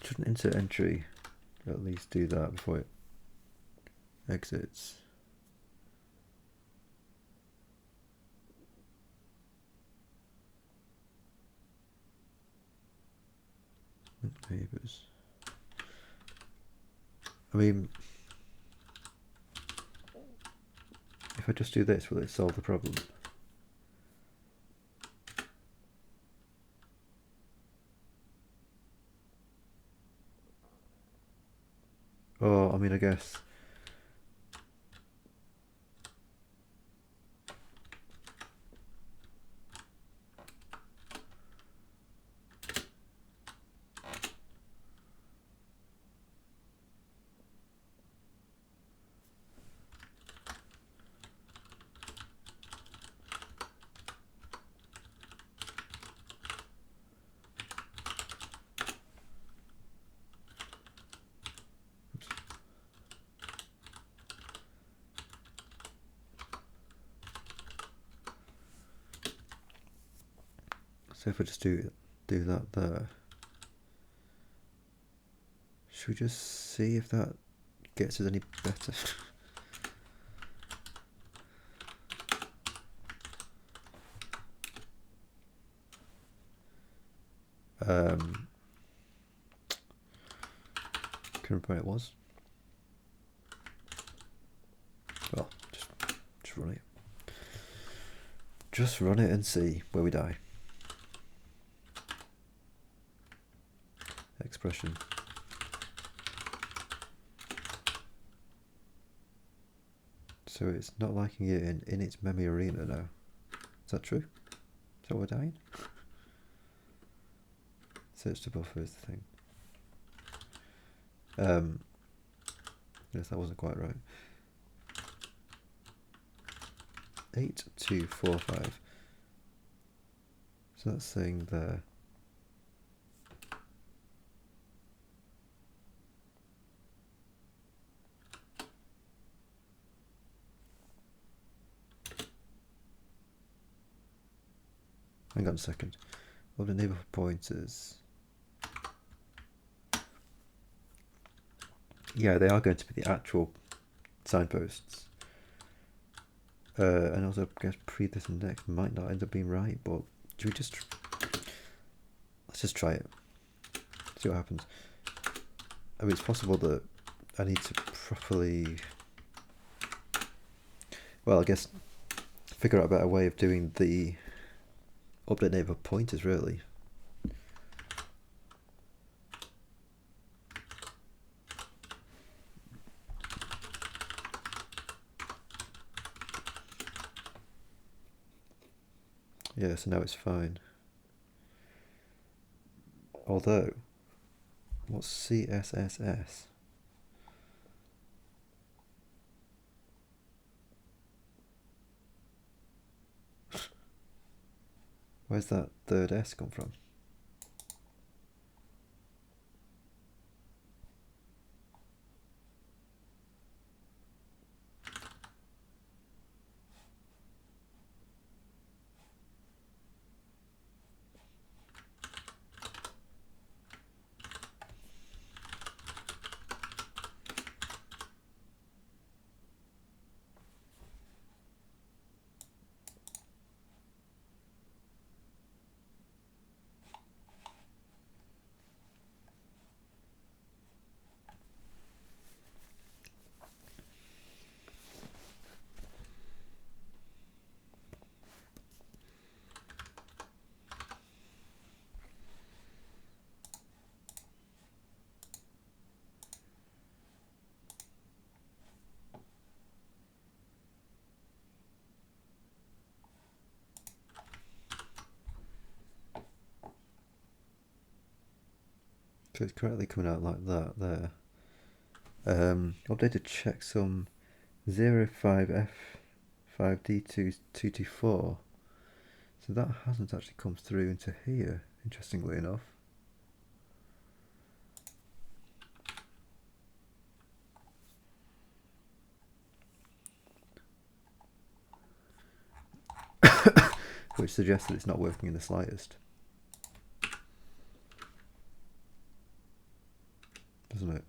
shouldn't insert entry at least do that before it exits? Neighbors. I mean, if I just do this, will it solve the problem? Oh, I mean, I guess. So if I just do that there, should we just see if that gets us any better? Couldn't remember where it was. Well, just run it. Just run it and see where we die. Expression. So it's not liking it in its memory arena now. Is that true? Is that what we're dying? Search to buffer is the thing. Yes, that wasn't quite right. 8, 2, 4, 5. So that's saying there. Hang on a second. All the neighborhood pointers. Yeah, they are going to be the actual signposts. And also, I guess pre this and next might not end up being right, but should we just let's just try it. See what happens. I mean, it's possible that I need to properly, well, I guess figure out a better way of doing the update neighborhood pointers, really. Yeah, so now it's fine. Although, what's CSSS? Where's that third S come from? So it's correctly coming out like that there. Updated checksum 05F5D224. So that hasn't actually come through into here, interestingly enough. Which suggests that it's not working in the slightest. Doesn't it?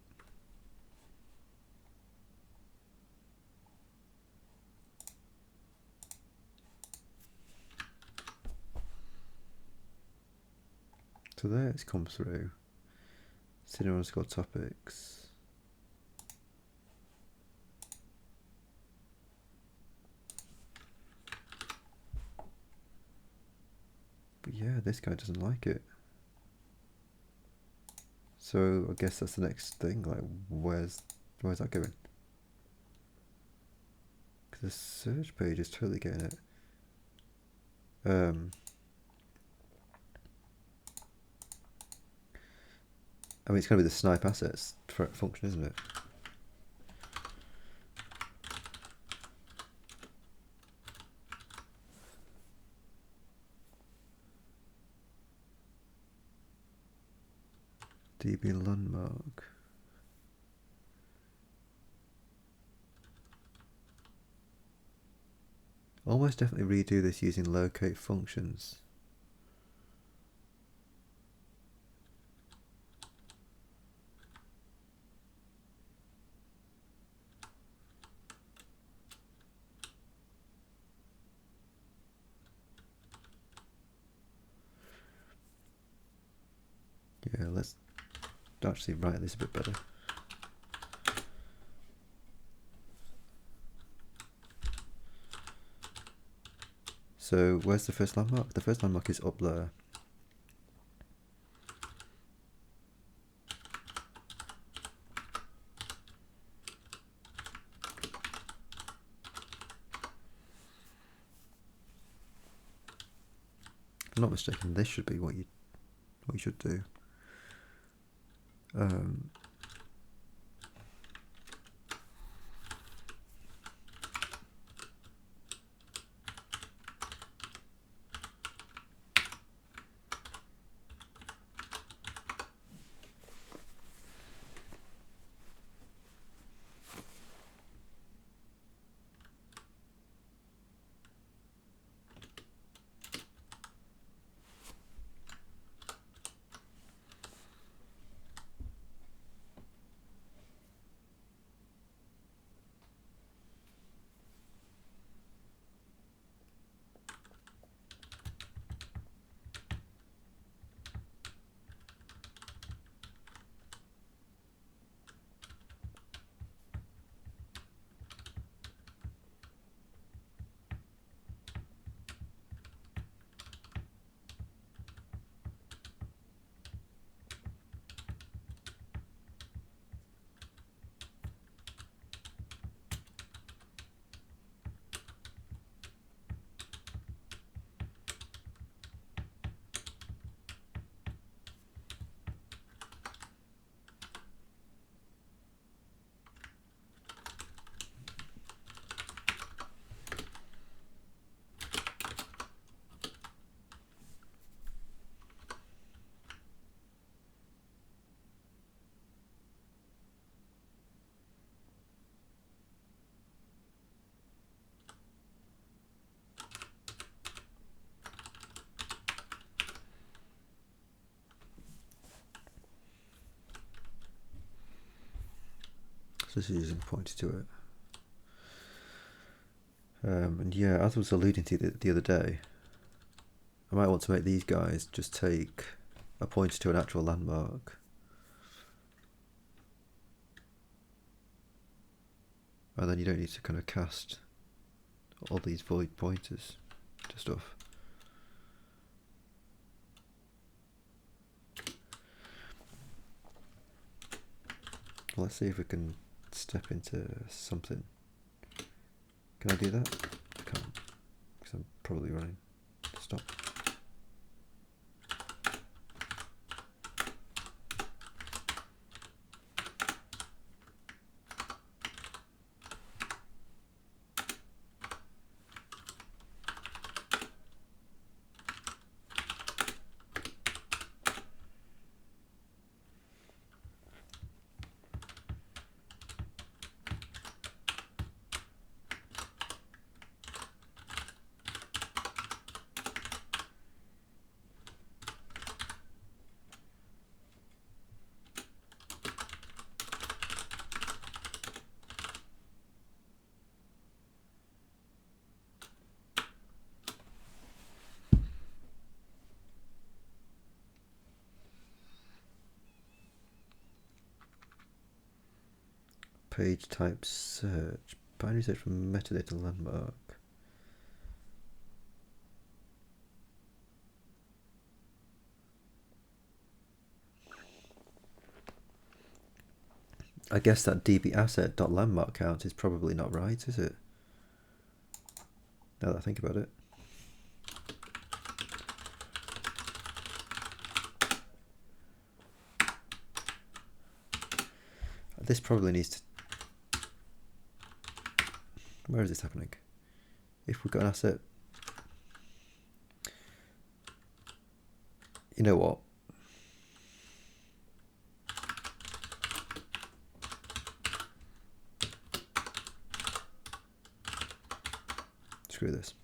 So there it's come through. Cinera topics. But yeah, this guy doesn't like it. So I guess that's the next thing. Like, where's that going? Because the search page is totally getting it. I mean, it's going to be the snipe assets function, isn't it? DB landmark. Almost definitely redo this using locate functions. Yeah, let's actually write this a bit better. So where's the first landmark? The first landmark is up there. If I'm not mistaken, this should be what you should do. So this is using pointer to it. And yeah, as I was alluding to the other day, I might want to make these guys just take a pointer to an actual landmark. And then you don't need to kind of cast all these void pointers to stuff. Let's see if we can step into something. Can I do that? I can't, because I'm probably running. Stop. Page type search. Binary search for metadata landmark. I guess that dbasset.landmark count is probably not right, is it? Now that I think about it. This probably needs to... Where is this happening? If we've got an asset... You know what? Screw this.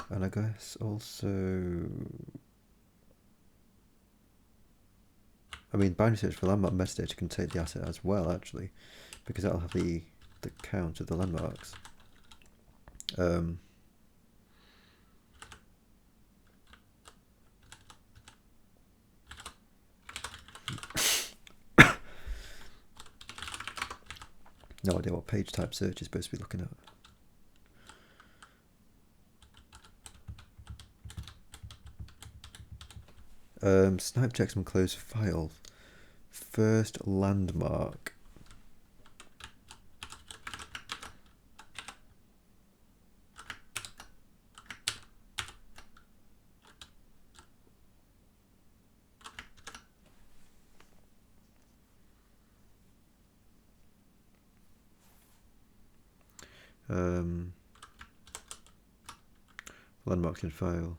And I guess also, I mean, binary search for landmark metadata can take the asset as well, actually, because that'll have the count of the landmarks. No idea what page type search is supposed to be looking at. Snipe checks and close file. First landmark. Landmarks in file.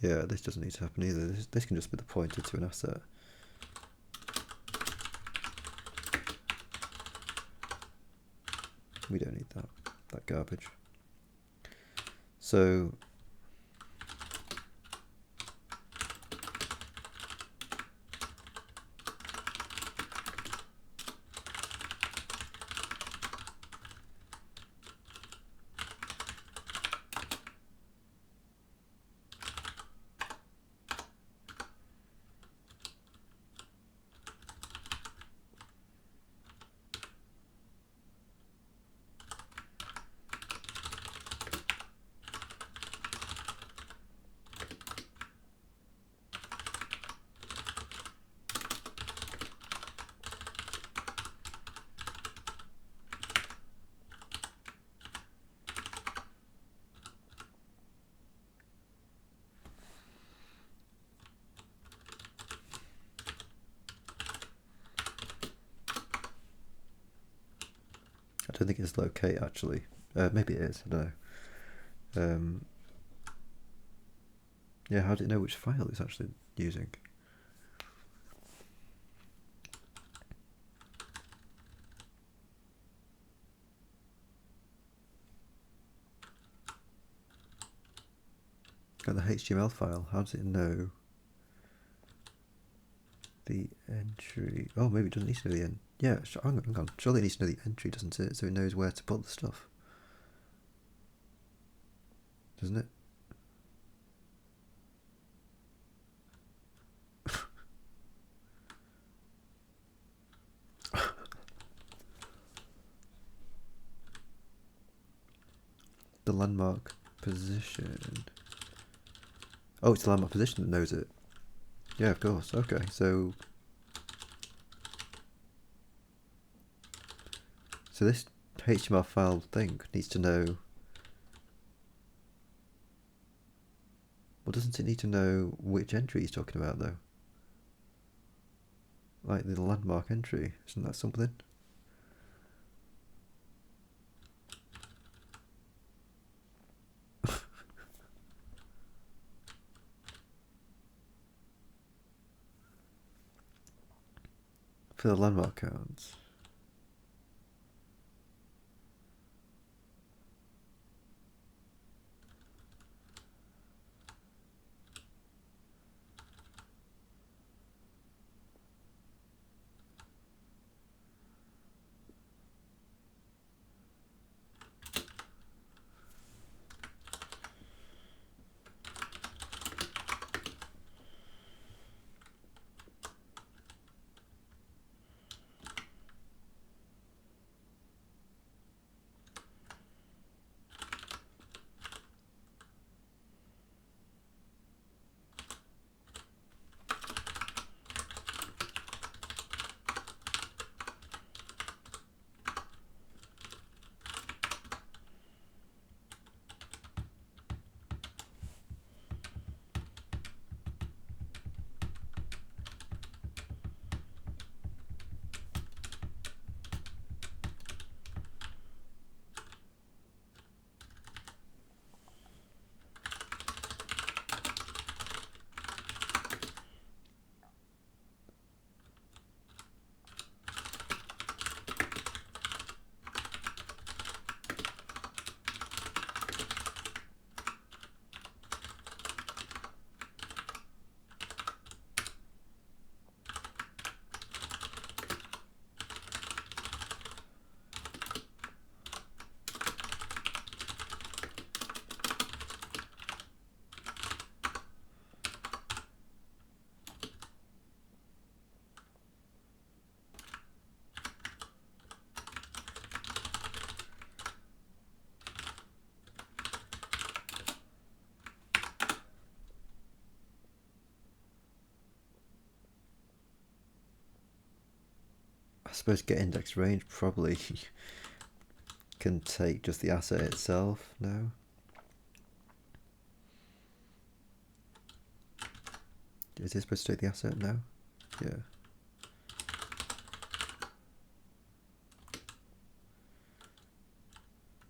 Yeah, this doesn't need to happen either. This can just be the pointer to an asset. We don't need that garbage. So I don't think it's locate actually. Maybe it is, I don't know. Yeah, how do it know which file it's actually using? Got the HTML file, how does it know the entry? Oh, maybe it doesn't need to know the end. Yeah, hang on. Surely it needs to know the entry, doesn't it? So it knows where to put the stuff. Doesn't it? The landmark position. Oh, it's the landmark position that knows it. Yeah, of course. Okay, so this HTML file thing needs to know. Well, doesn't it need to know which entry he's talking about though? Like the landmark entry, isn't that something? For the landmark counts. I suppose get index range probably can take just the asset itself now. Is it supposed to take the asset now? Yeah.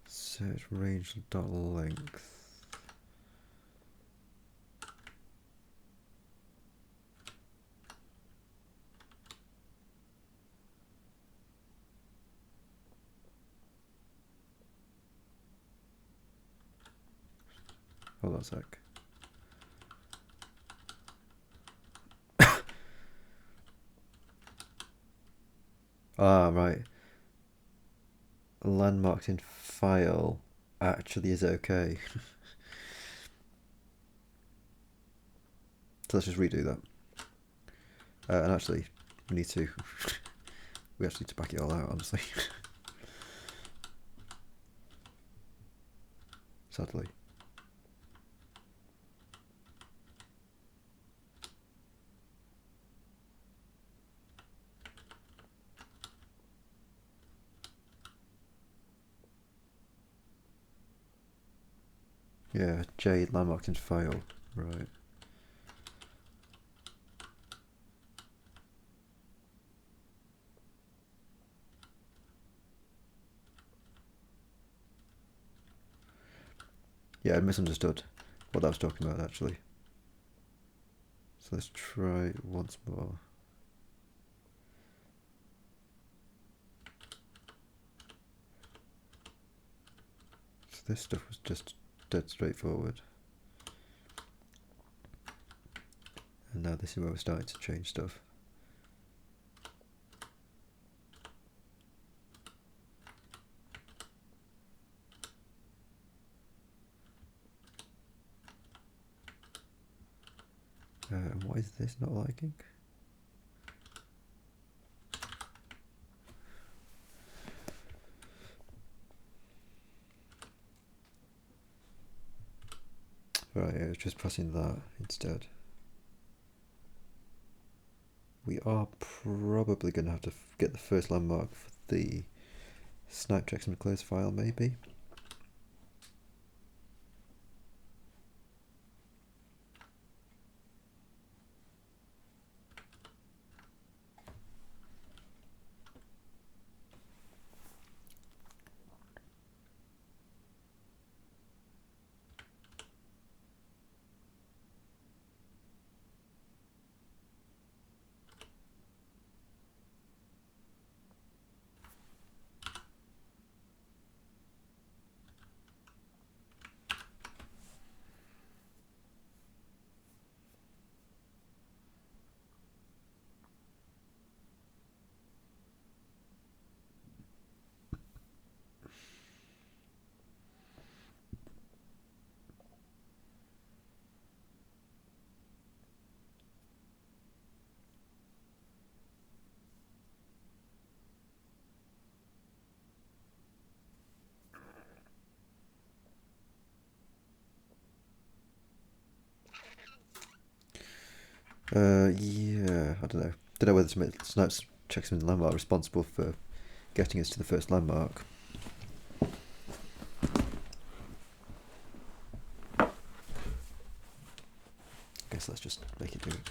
Search range dot length. Hold on a sec. Ah, right. Landmarks in file actually is okay. So let's just redo that. And actually, we need to. We actually need to back it all out, honestly. Sadly. Yeah, J landmarks in file. Right. Yeah, I misunderstood what that was talking about actually. So let's try once more. So this stuff was just dead straightforward. And now this is where we're starting to change stuff. And what is this not liking? Right, yeah, just pressing that instead. We are probably going to have to get the first landmark for the snipe checks and clears file, maybe. Yeah, I don't know. Don't know whether to make snipe checks and landmark responsible for getting us to the first landmark. Guess let's just make it do it.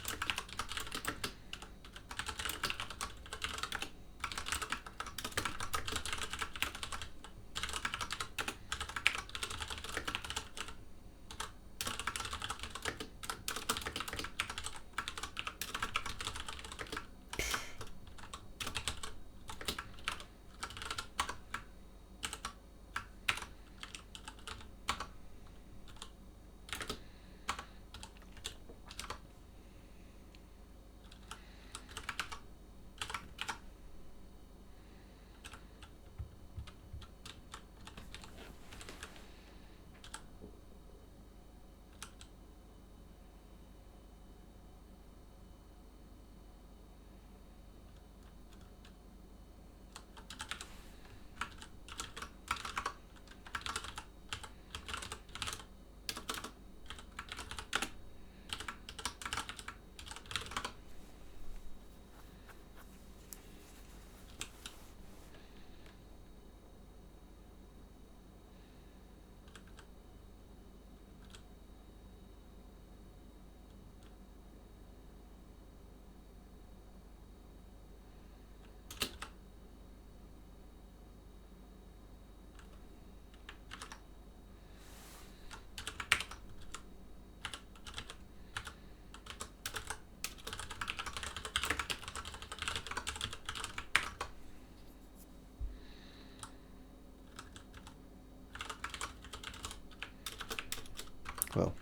Well,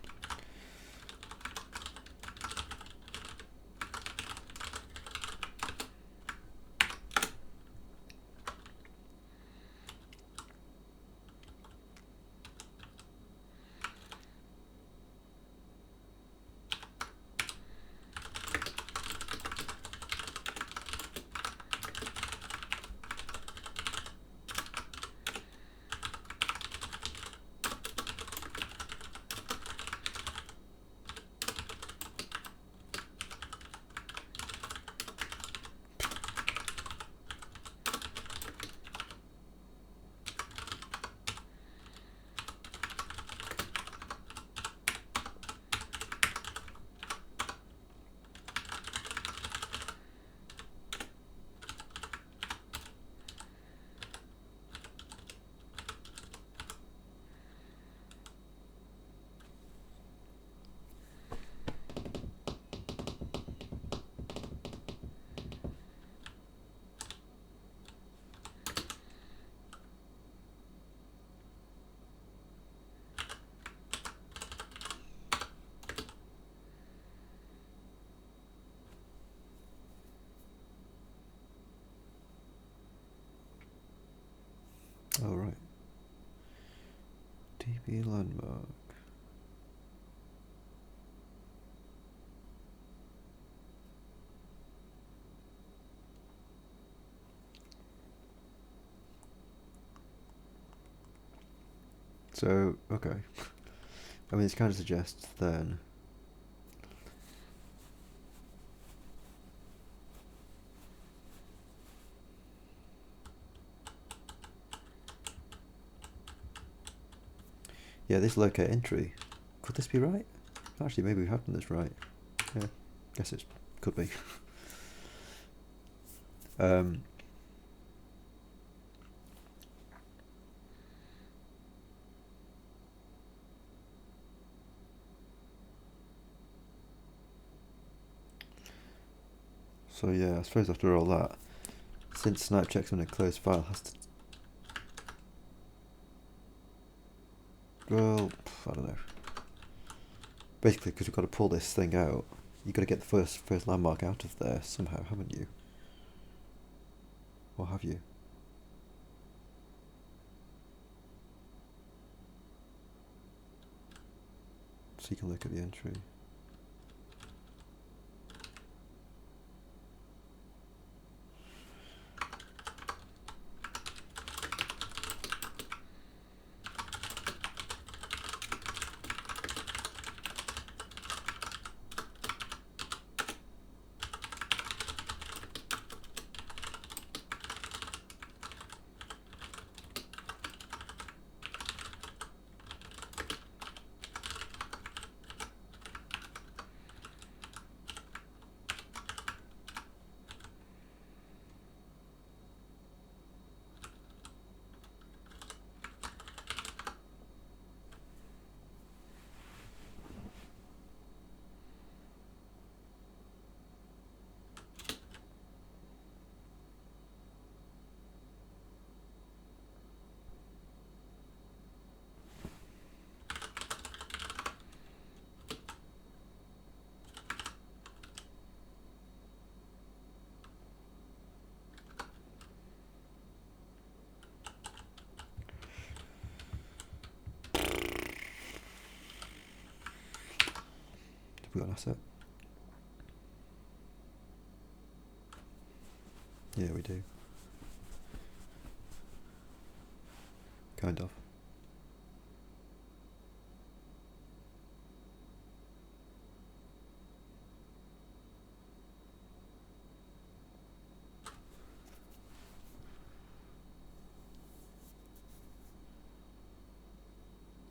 all right. DB landmark. So, okay. I mean, this kind of suggests then. Yeah, this locate entry. Could this be right? Actually, maybe we have done this right. Yeah, guess it could be. um, so yeah, I suppose after all that, since snipe checks when a closed file has to... Well, I don't know. Basically, because we've got to pull this thing out, you've got to get the first landmark out of there somehow, haven't you? Or have you? So you can look at the entry. Have we got an asset? Yeah, we do. Kind of.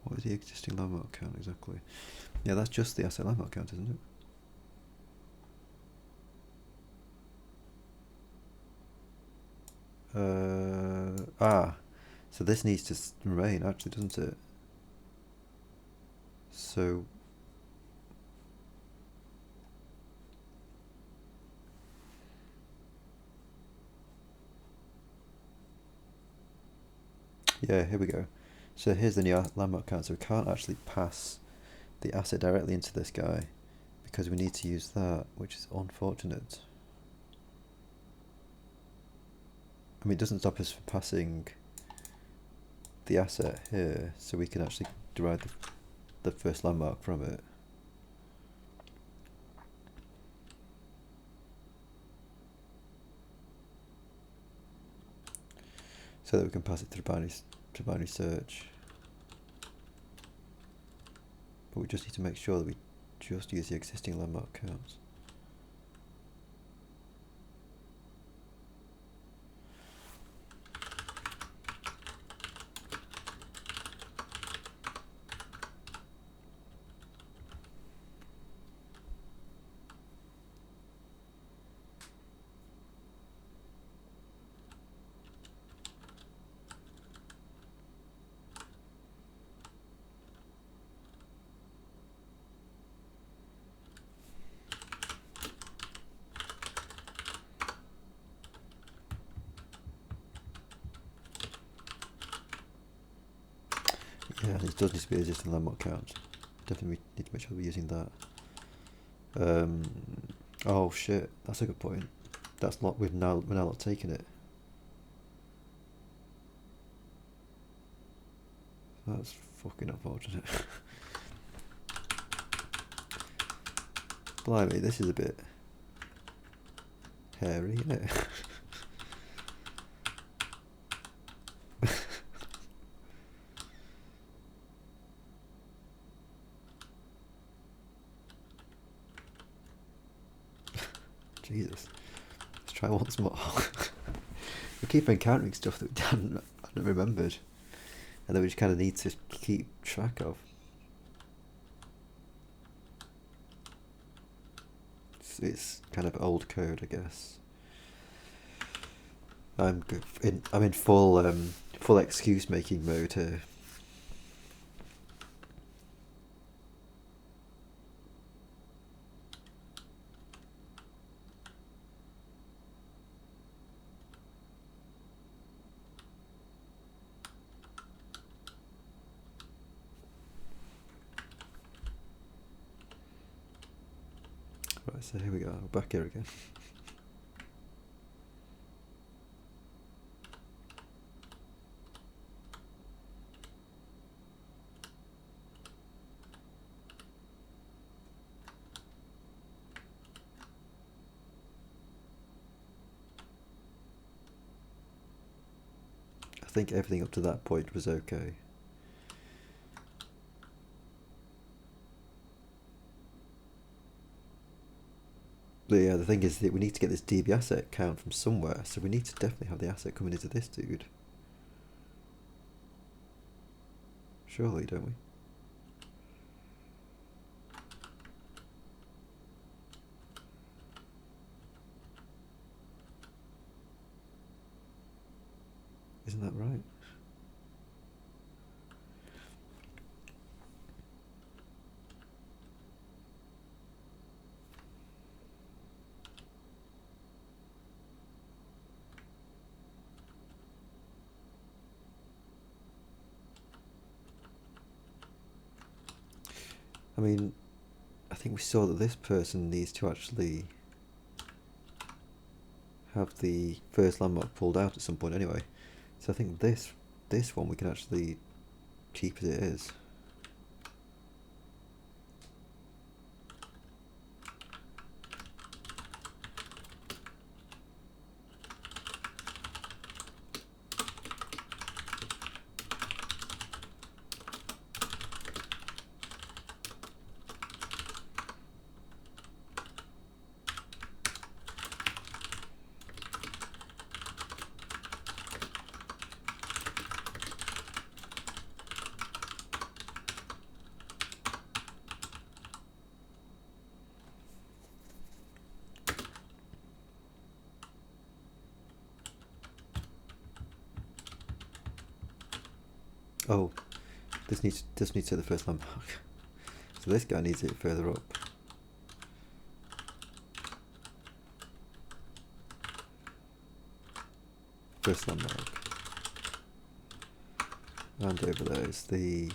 What is the existing landmark count exactly? Yeah, that's just the asset landmark count, isn't it? So this needs to remain, actually, doesn't it? So yeah, here we go. So here's the new landmark count. So we can't actually pass the asset directly into this guy because we need to use that, which is unfortunate. I mean, it doesn't stop us from passing the asset here, so we can actually derive the first landmark from it. So that we can pass it through binary search. But we just need to make sure that we just use the existing landmark counts. Yeah, this does need to be an existing landmark count. Definitely need to make sure we're using that. Oh shit, that's a good point. That's not we're now not taking it. That's fucking unfortunate. Blimey, this is a bit hairy, isn't it? Jesus. Let's try once more. We keep encountering stuff that we hadn't remembered, and that we just kind of need to keep track of. It's kind of old code, I guess. I'm in full excuse making mode here. Right, so here we go. We're back here again. I think everything up to that point was okay. But yeah, the thing is that we need to get this DB asset count from somewhere, so we need to definitely have the asset coming into this dude. Surely, don't we? Isn't that right? I mean, I think we saw that this person needs to actually have the first landmark pulled out at some point anyway. So I think this one we can actually keep as it is. Oh, this needs to be the first landmark. So this guy needs it further up. First landmark. And over there is the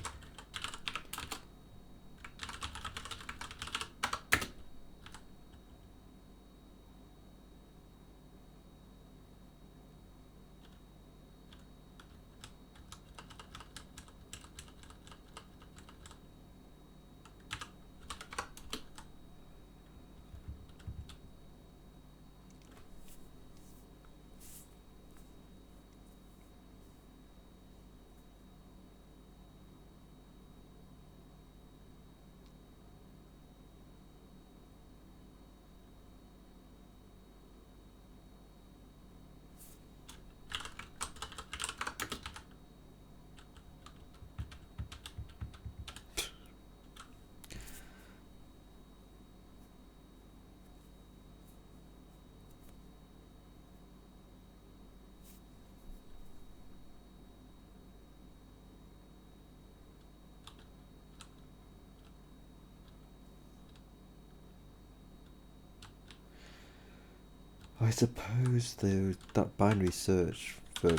I suppose that binary search for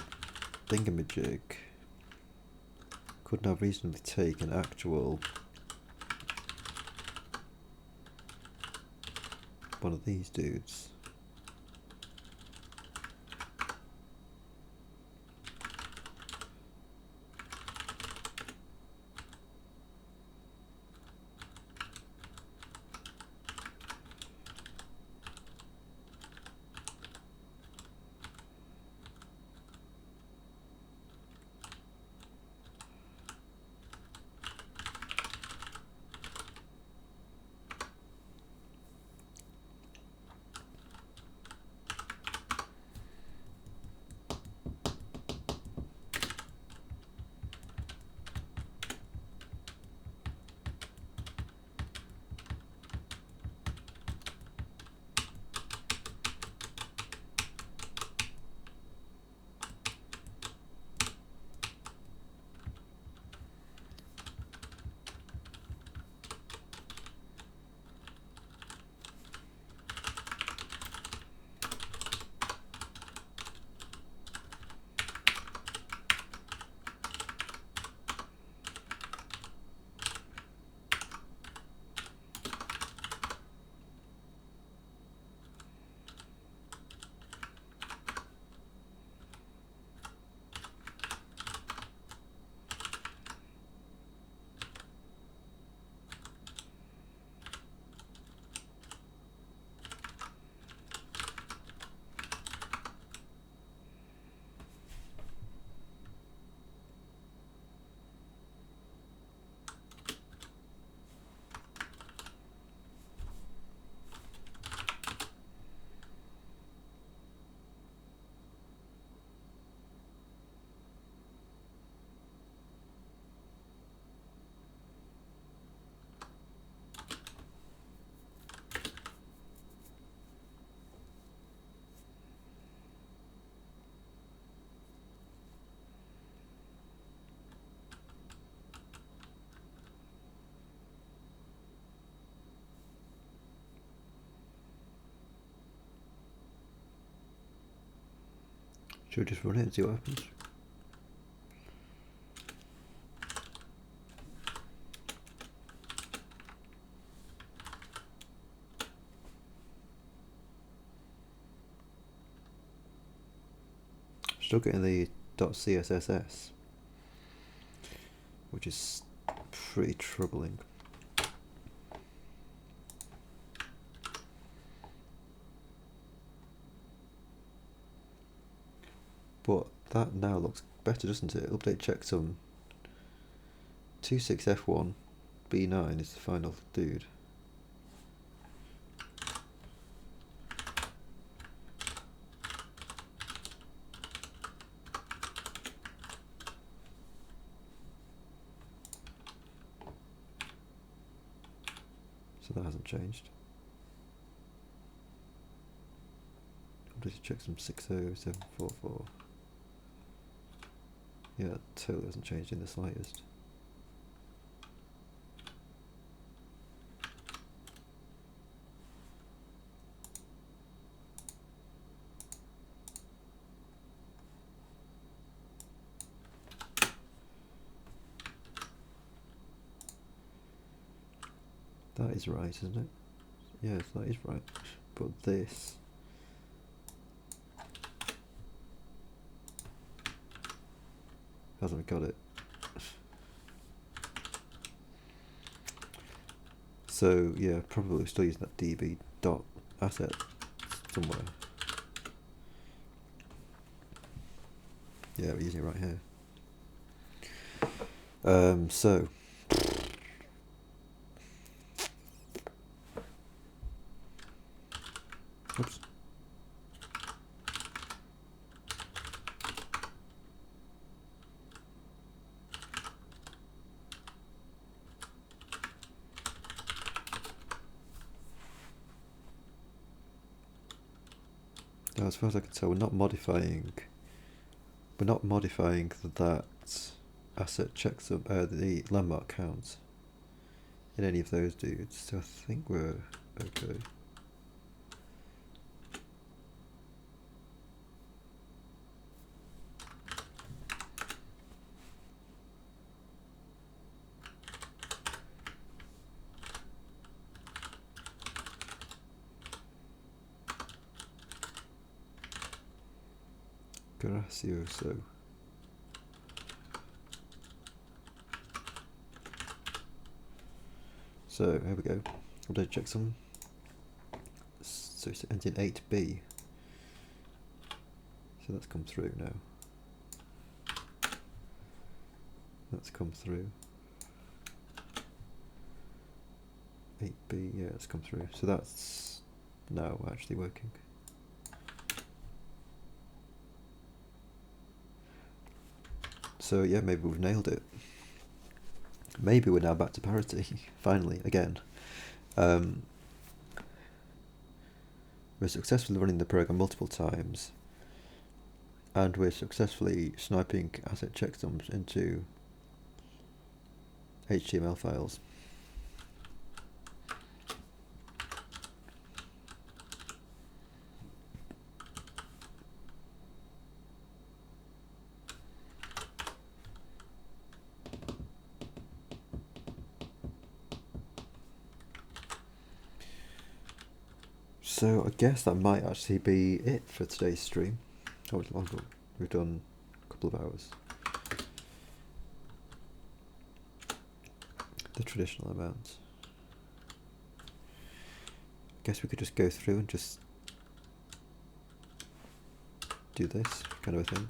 thingamajig could now reasonably take an actual one of these dudes. Should we just run it and see what happens? Still getting the .css, which is pretty troubling. But that now looks better, doesn't it? Update checksum 26F1 B9 is the final dude. So that hasn't changed. Update checksum 60744. Yeah, that totally hasn't changed in the slightest. That is right, isn't it? Yes, that is right. But this hasn't got it. So yeah, probably still using that db dot asset somewhere. Yeah, we're using it right here. So oops. Now, as far as I can tell, we're not modifying that asset checksum, the landmark count in any of those dudes. So I think we're okay. gracioso. So here we go. I'll do checksum. So it's ending 8B. So that's come through now. That's come through. 8B, yeah, it's come through. So that's now actually working. So yeah, maybe we've nailed it. Maybe we're now back to parity, finally, again. We're successfully running the program multiple times, and we're successfully sniping asset checksums into HTML files. So I guess that might actually be it for today's stream. Oh, it's longer. We've done a couple of hours. The traditional amount. I guess we could just go through and just do this kind of a thing.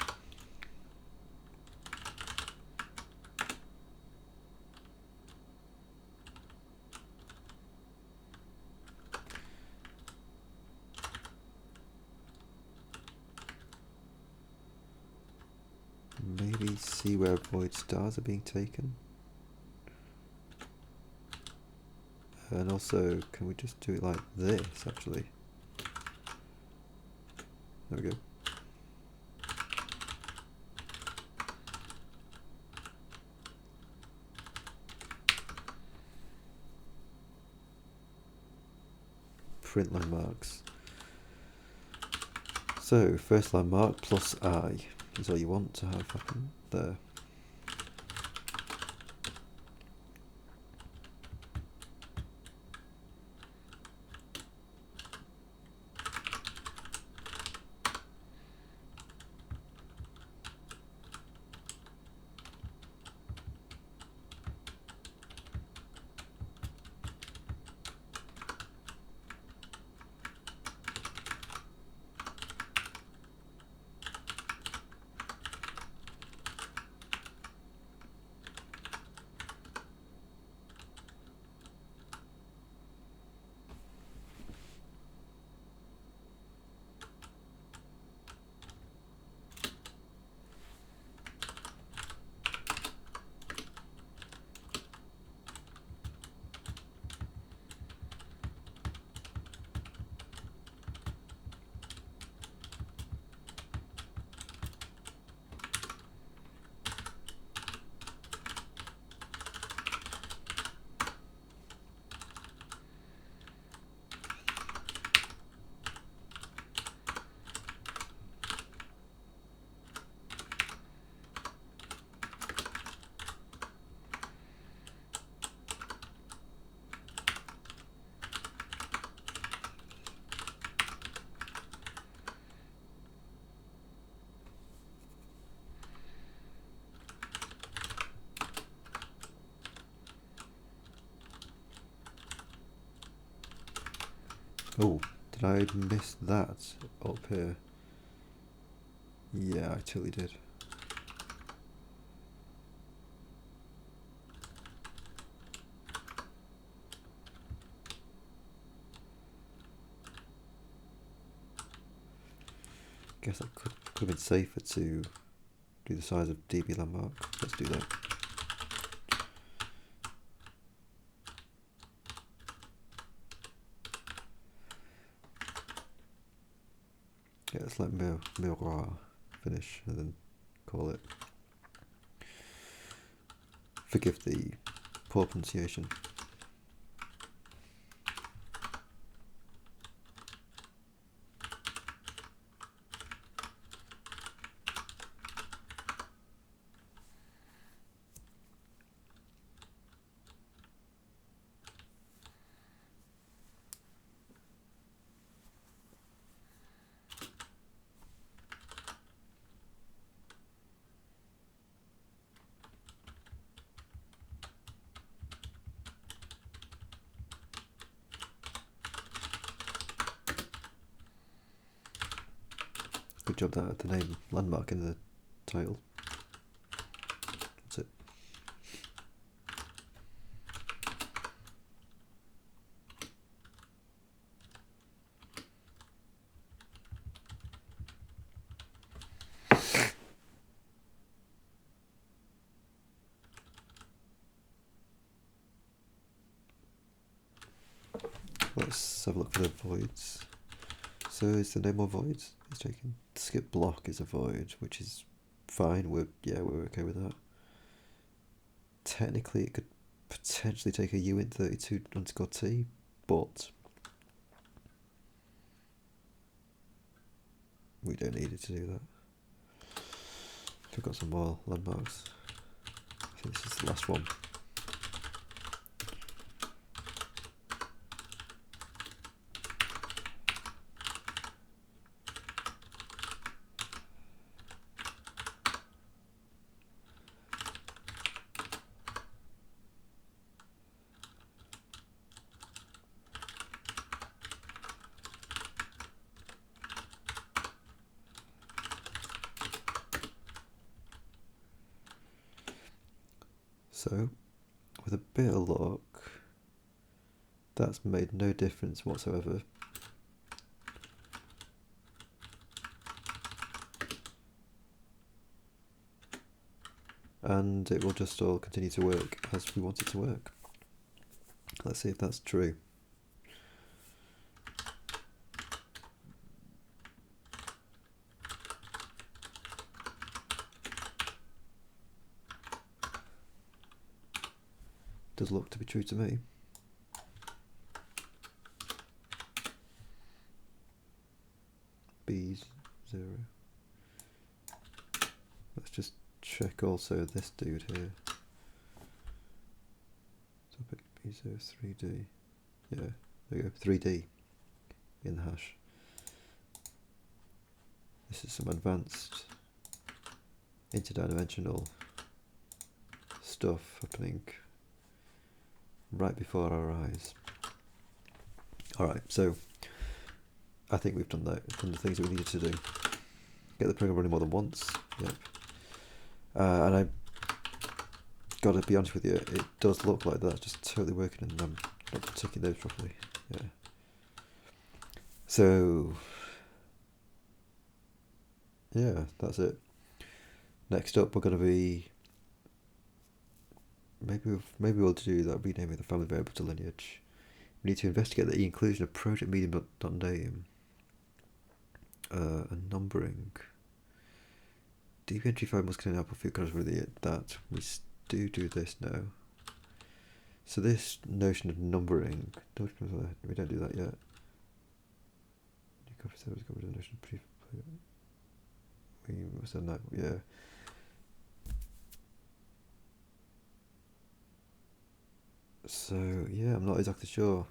Maybe see where void stars are being taken. And also, can we just do it like this, actually? There we go. Print landmarks. So, first landmark plus I is all you want to have happen there. Oh, did I miss that up here? Yeah, I totally did. Guess that could have been safer to do the size of DB landmark. Let's do that. Yeah, let's let Miroir finish and then call it. Forgive the poor pronunciation. good job that the name landmark in the title. That's it. Let's have a look for the voids. So is the name more voids? It's taken. Skip block is a void, which is fine. We're okay with that. Technically, it could potentially take a uint32_t, but we don't need it to do that. We've got some more landmarks. I think this is the last one. So, with a bit of luck, that's made no difference whatsoever. And it will just all continue to work as we want it to work. Let's see if that's true. Does look to be true to me. B0. Let's just check also this dude here. Topic B0 3D. Yeah, there you go, 3D in the hash. This is some advanced interdimensional stuff happening right before our eyes. Alright, so I think we've done the things that we needed to do. Get the program running more than once. Yep. And I gotta be honest with you, it does look like that's just totally working and I'm not ticking those properly. Yeah. So yeah, that's it. Next up we're gonna be maybe we'll do that renaming the family variable to lineage. We need to investigate the inclusion of project medium.name and numbering. DB entry 5 must contain Apple food colours with that. We do this now. So this notion of numbering, we don't do that yet. We must have that, yeah. So yeah, I'm not exactly sure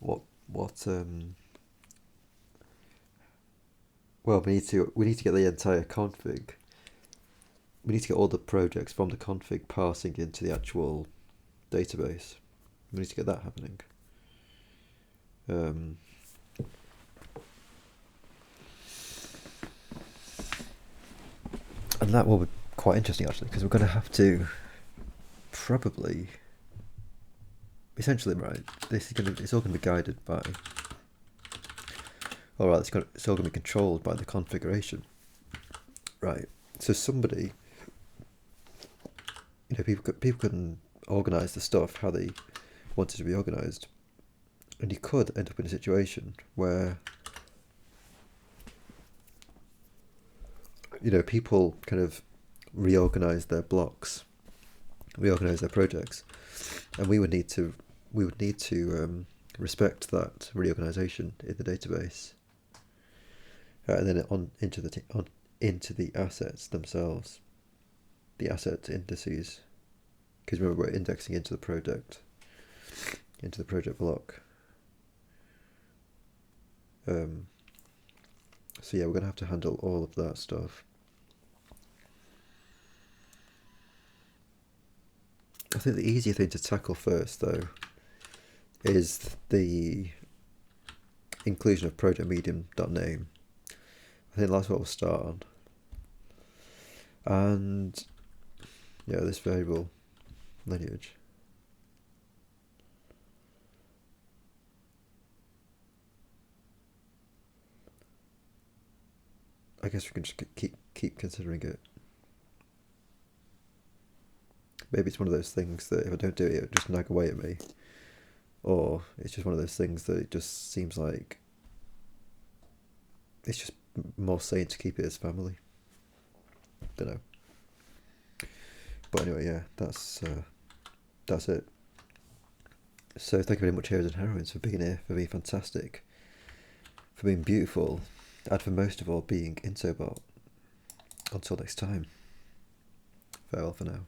what well, we need to get the entire config. We need to get all the projects from the config parsing into the actual database. We need to get that happening. And that will be quite interesting actually, because we're going to have to probably essentially, right, it's all going to be guided by, alright, it's all going to be controlled by the configuration, right? So somebody, people can organise the stuff how they want it to be organised, and you could end up in a situation where people kind of reorganise their blocks, reorganise their projects, and we would need to respect that reorganisation in the database, and then into the assets themselves, the asset indices, because remember we're indexing into the project block. So yeah, we're going to have to handle all of that stuff. I think the easier thing to tackle first, though, is the inclusion of project medium.name I think that's what we'll start on. And yeah, this variable lineage. I guess we can just keep considering it. Maybe it's one of those things that if I don't do it, it'll just nag away at me. Or it's just one of those things that it just seems like it's just more sane to keep it as family. Don't know. But anyway, yeah, that's it. So thank you very much, Heroes and Heroines, for being here, for being fantastic, for being beautiful, and for most of all being Insobot. Until next time, farewell for now.